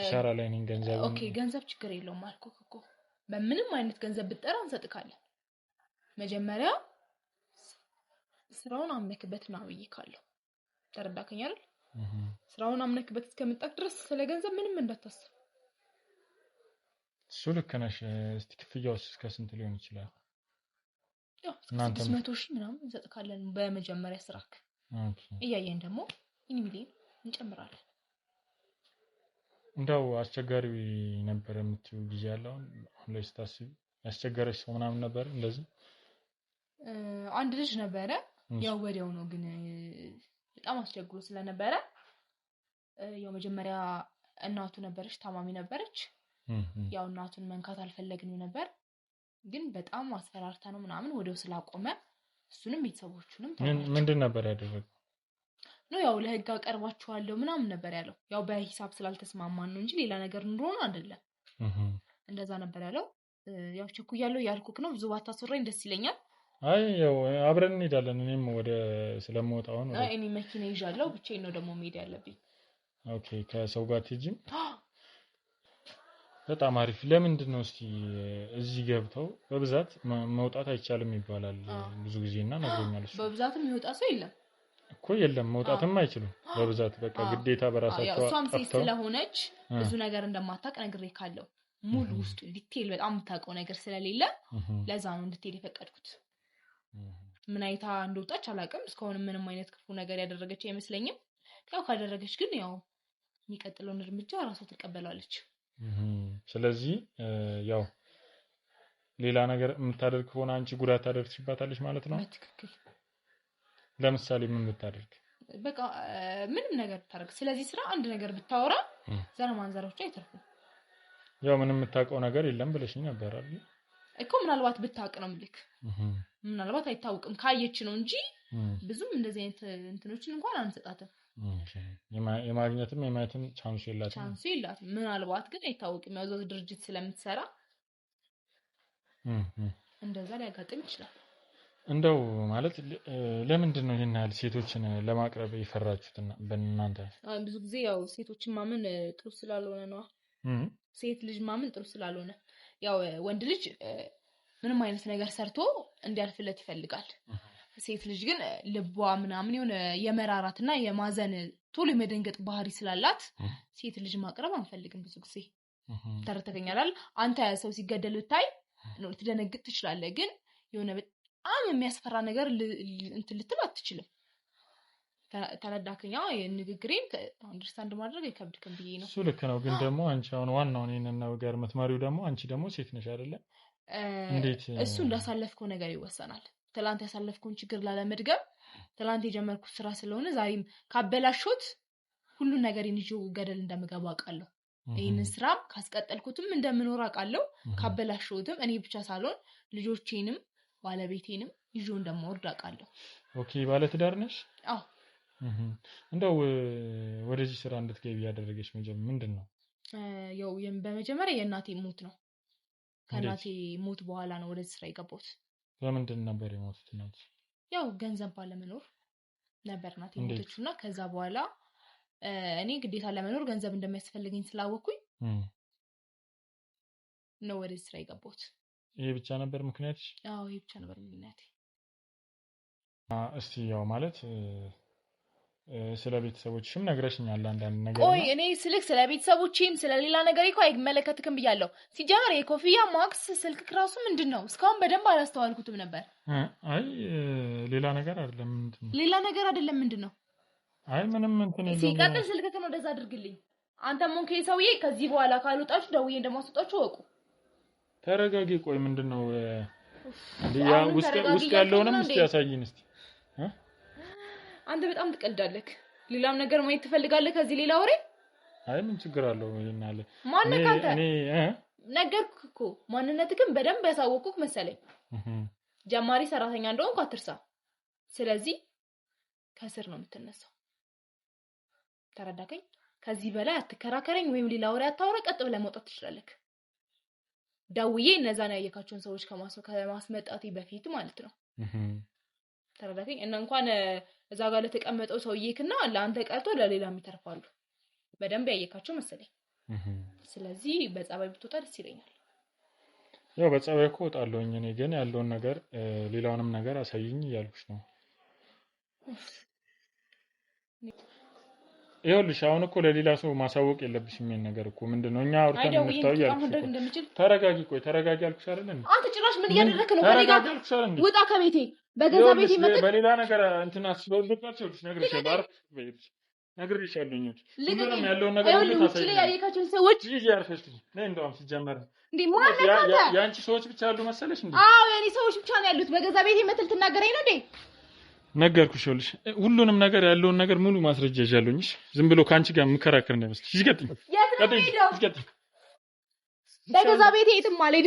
ሻራ ላይ ነኝ ገንዘብ። ኦኬ ገንዘብ ችግር የለውም አልኩህ እኮ። በምንም አይነት ገንዘብ ብትጠራ እንሰጥካለን። መጀመሪያ ስራውን አምነክበት ነው ብዬካለሁ። ተረዳከኝ አይደል? ስራውን አምነክበት እስከመጣክ ድረስ ስለ ገንዘብ ምንም እንዳታስብ። እሱ ልክ ነሽ። እስቲ ክፍያውስ እስከ ስንት ሊሆን ይችላል? ያው 600,000 ምናምን እንሰጥካለን በመጀመሪያ ስራክ። እያየን ደግሞ ሚሊዮን እንጨምራለን። እንደው አስቸጋሪ ነበር የምትዩ ጊዜ ያለው አሁን ላይ ስታስቢ ያስቸገረሽ ሰው ምናምን ነበር እንደዚህ? አንድ ልጅ ነበረ። ያው ወዲያው ነው ግን በጣም አስቸግሮ ስለነበረ ያው መጀመሪያ እናቱ ነበረች፣ ታማሚ ነበረች። ያው እናቱን መንካት አልፈለግንም ነበር ግን በጣም አስፈራርታ ነው ምናምን ወዲያው ስላቆመ እሱንም ቤተሰቦቹንም ምንድን ነበር ያደረገው? ነው ያው ለህግ አቀርባችኋለሁ ምናምን ነበር ያለው። ያው በሂሳብ ስላልተስማማን ነው እንጂ ሌላ ነገር እንደሆነ አይደለም። እንደዛ ነበር ያለው። ያው ቸኩያለሁ ያልኩክ ነው። ብዙ ባታስወራኝ ደስ ይለኛል። አይ ያው አብረን እንሄዳለን። እኔም ወደ ስለምወጣው ነው። እኔ መኪና ይዣለሁ። ብቻዬን ነው ደግሞ መሄድ ያለብኝ። ኦኬ ከሰው ጋር ትጂም? በጣም አሪፍ። ለምንድን ነው እስቲ እዚህ ገብተው በብዛት መውጣት አይቻልም ይባላል ብዙ ጊዜና ነግሮኛል። እሱ በብዛትም የሚወጣ ሰው የለም እኮ የለም፣ መውጣትም አይችሉም በብዛት በቃ ግዴታ በራሳቸው እሷም ሴት ስለሆነች ብዙ ነገር እንደማታውቅ ነግሬካለሁ። ሙሉ ውስጥ ዲቴል በጣም የምታውቀው ነገር ስለሌለ ለዛ ነው እንድትሄድ የፈቀድኩት። ምን አይታ እንደወጣች አላውቅም። እስካሁን ምንም አይነት ክፉ ነገር ያደረገች አይመስለኝም። ያው ካደረገች ግን ያው የሚቀጥለውን እርምጃ ራሷ ትቀበላለች። ስለዚህ ያው ሌላ ነገር የምታደርግ ከሆነ አንቺ ጉዳት ታደርግሽባታለች ማለት ነው። በትክክል። ለምሳሌ ምን ብታደርግ? በቃ ምንም ነገር ብታደርግ፣ ስለዚህ ስራ አንድ ነገር ብታወራ ዘር ማንዘሮች አይተርፉም። ያው ምንም የምታውቀው ነገር የለም ብለሽኝ ነበር አይደል እኮ። ምናልባት ብታውቅ ነው ምልክ። ምናልባት አይታወቅም ካየች ነው እንጂ ብዙም እንደዚህ አይነት እንትኖችን እንኳን አንሰጣትም። የማግኘትም የማየትም ቻንስ የላትም። ምናልባት ግን አይታወቅም። ያው ድርጅት ስለምትሰራ እንደዛ ሊያጋጥም ይችላል። እንደው ማለት ለምንድን ነው ይሄን ያህል ሴቶችን ለማቅረብ የፈራችሁትና በእናንተ? ብዙ ጊዜ ያው ሴቶችን ማመን ጥሩ ስላልሆነ ነው። ሴት ልጅ ማመን ጥሩ ስላልሆነ ያው ወንድ ልጅ ምንም አይነት ነገር ሰርቶ እንዲያልፍለት ይፈልጋል። ሴት ልጅ ግን ልቧ ምናምን የሆነ የመራራትና የማዘን ቶሎ የመደንገጥ ባህሪ ስላላት ሴት ልጅ ማቅረብ አንፈልግም ብዙ ጊዜ። ተረተከኛል። አንተ ሰው ሲገደል ብታይ ነው ልትደነግጥ ትችላለህ፣ ግን የሆነ በጣም የሚያስፈራ ነገር እንትን ልትል አትችልም። ተረዳከኛ? ንግግሬን አንደርስታንድ ማድረግ አይከብድክም ብዬ ነው። እሱ ልክ ነው። ግን ደግሞ አንቺ አሁን ዋናውን ይሄንን ነገር የምትመሪው ደግሞ አንቺ ደግሞ ሴት ነሽ አይደለ? እንዴት እሱ እንዳሳለፍከው ነገር ይወሰናል። ትላንት ያሳለፍከውን ችግር ላለመድገም ትላንት የጀመርኩት ስራ ስለሆነ ዛሬም ካበላሽሁት ሁሉን ነገር ይዤው ገደል እንደምገባ አውቃለሁ። ይሄንን ስራም ካስቀጠልኩትም እንደምኖር አውቃለሁ። ካበላሽሁትም እኔ ብቻ ሳልሆን ልጆቼንም ባለቤቴንም ይዤው እንደምወርድ አውቃለሁ። ኦኬ ባለ ትዳር ነሽ? አዎ። እንደው ወደዚህ ስራ እንድትገቢ ያደረገሽ ምንድነው? ያው በመጀመሪያ የእናቴ ሞት ነው። ከእናቴ ሞት በኋላ ነው ወደዚህ ስራ የገባሁት። ለምንድን ነበር የሞቱት እናት? ያው ገንዘብ ባለመኖር ነበር እናቴ ሞተችውና ከዛ በኋላ እኔ ግዴታ ለመኖር ገንዘብ እንደሚያስፈልገኝ ስላወኩኝ ነው ወደዚህ ስራ የገባሁት። ይሄ ብቻ ነበር ምክንያትሽ? አዎ ይሄ ብቻ ነበር ምክንያቴ። እስቲ ያው ማለት ስለ ቤተሰቦችሽም ነግረሽኛል አንዳንድ ነገር። ቆይ እኔ ስለ ቤተሰቦቼም ስለ ሌላ ነገር እኮ አይመለከትክም ብያለሁ። ሲጀመር የኮፊያ ማክስ ስልክ ራሱ ምንድነው? እስካሁን በደንብ አላስተዋልኩትም ነበር። አይ ሌላ ነገር አይደለም። ምንድነው? ሌላ ነገር አይደለም ምንድነው? አይ ምንም እንትን የለውም። ሲቀጥል ስልክህን ወደዛ አድርግልኝ። አንተም ሞንኬ ሰውዬ ከዚህ በኋላ ካልወጣችሁ ደውዬ እንደማስወጣችሁ ወቁ። ተረጋጊ። ቆይ ምንድነው? ያ ውስጥ ያለውንም እስቲ ያሳይን እስቲ። አንተ በጣም ትቀልዳለህ። ሌላም ነገር ማየት ትፈልጋለህ ከዚህ ሌላ ወሬ? አይ ምን ችግር አለው? ይናለ ማንነት አንተ ነገርኩህ እኮ ማንነትህን በደንብ ያሳወቅኩህ መሰለኝ። ጀማሪ ሰራተኛ እንደሆንኩ አትርሳ። ስለዚህ ከስር ነው የምትነሳው። ተረዳከኝ? ከዚህ በላይ አትከራከረኝ ወይም ሌላ ወሬ አታወራ። ቀጥ ብለህ መውጣት ትችላለህ። ደውዬ እነዛን ያየካቸውን ሰዎች ከማስመጣቴ በፊት ማለት ነው። ተረዳከኝ? እና እንኳን እዛ ጋር ለተቀመጠው ሰውዬክና ለአንተ ቀርቶ ለሌላም ይተርፋሉ። በደንብ ያየካቸው መሰለኝ። ስለዚህ በጸባይ ብትወጣ ደስ ይለኛል። ያው በጸባይ እኮ እወጣለሁኝ እኔ ግን ያለውን ነገር ሌላውንም ነገር አሳይኝ እያልኩሽ ነው። ይኸውልሽ አሁን እኮ ለሌላ ሰው ማሳወቅ የለብሽም ይሄን ነገር እኮ ምንድነው እኛ አውርተን እንፍታው ያልኩሽ። ተረጋጊ። ቆይ ተረጋጊ አልኩሽ አይደል እንዴ? አንተ ጭራሽ ምን እያደረክ ነው? ውጣ ከቤቴ። በገዛ ቤቴ መጥተህ በሌላ ነገር እንትና አስበልጣችሁ ነግሬሻለሁ አይደል? ነግሬሻለሁ። ሁሉንም ያለውን ነገር ሁሉ ታሳይ። ያየካቸውን ሰዎች ይዤ አርፈሽ ነይ። እንደውም ሲጀመር እንዴ ማለት ነው ያንቺ ሰዎች ብቻ ያሉ መሰለሽ እንዴ? አዎ የኔ ሰዎች ብቻ ነው ያሉት። በገዛ ቤቴ መጥተህ ልትናገረኝ ነው እንዴ? ነገርኩሽ። ይኸውልሽ ሁሉንም ነገር ያለውን ነገር ሙሉ ማስረጃ ይዣለሁኝ። ዝም ብሎ ካንቺ ጋር መከራከር እንዳይመስልሽ። ይስቀጥኝ። በገዛ ቤቴ የትም አልሄድም።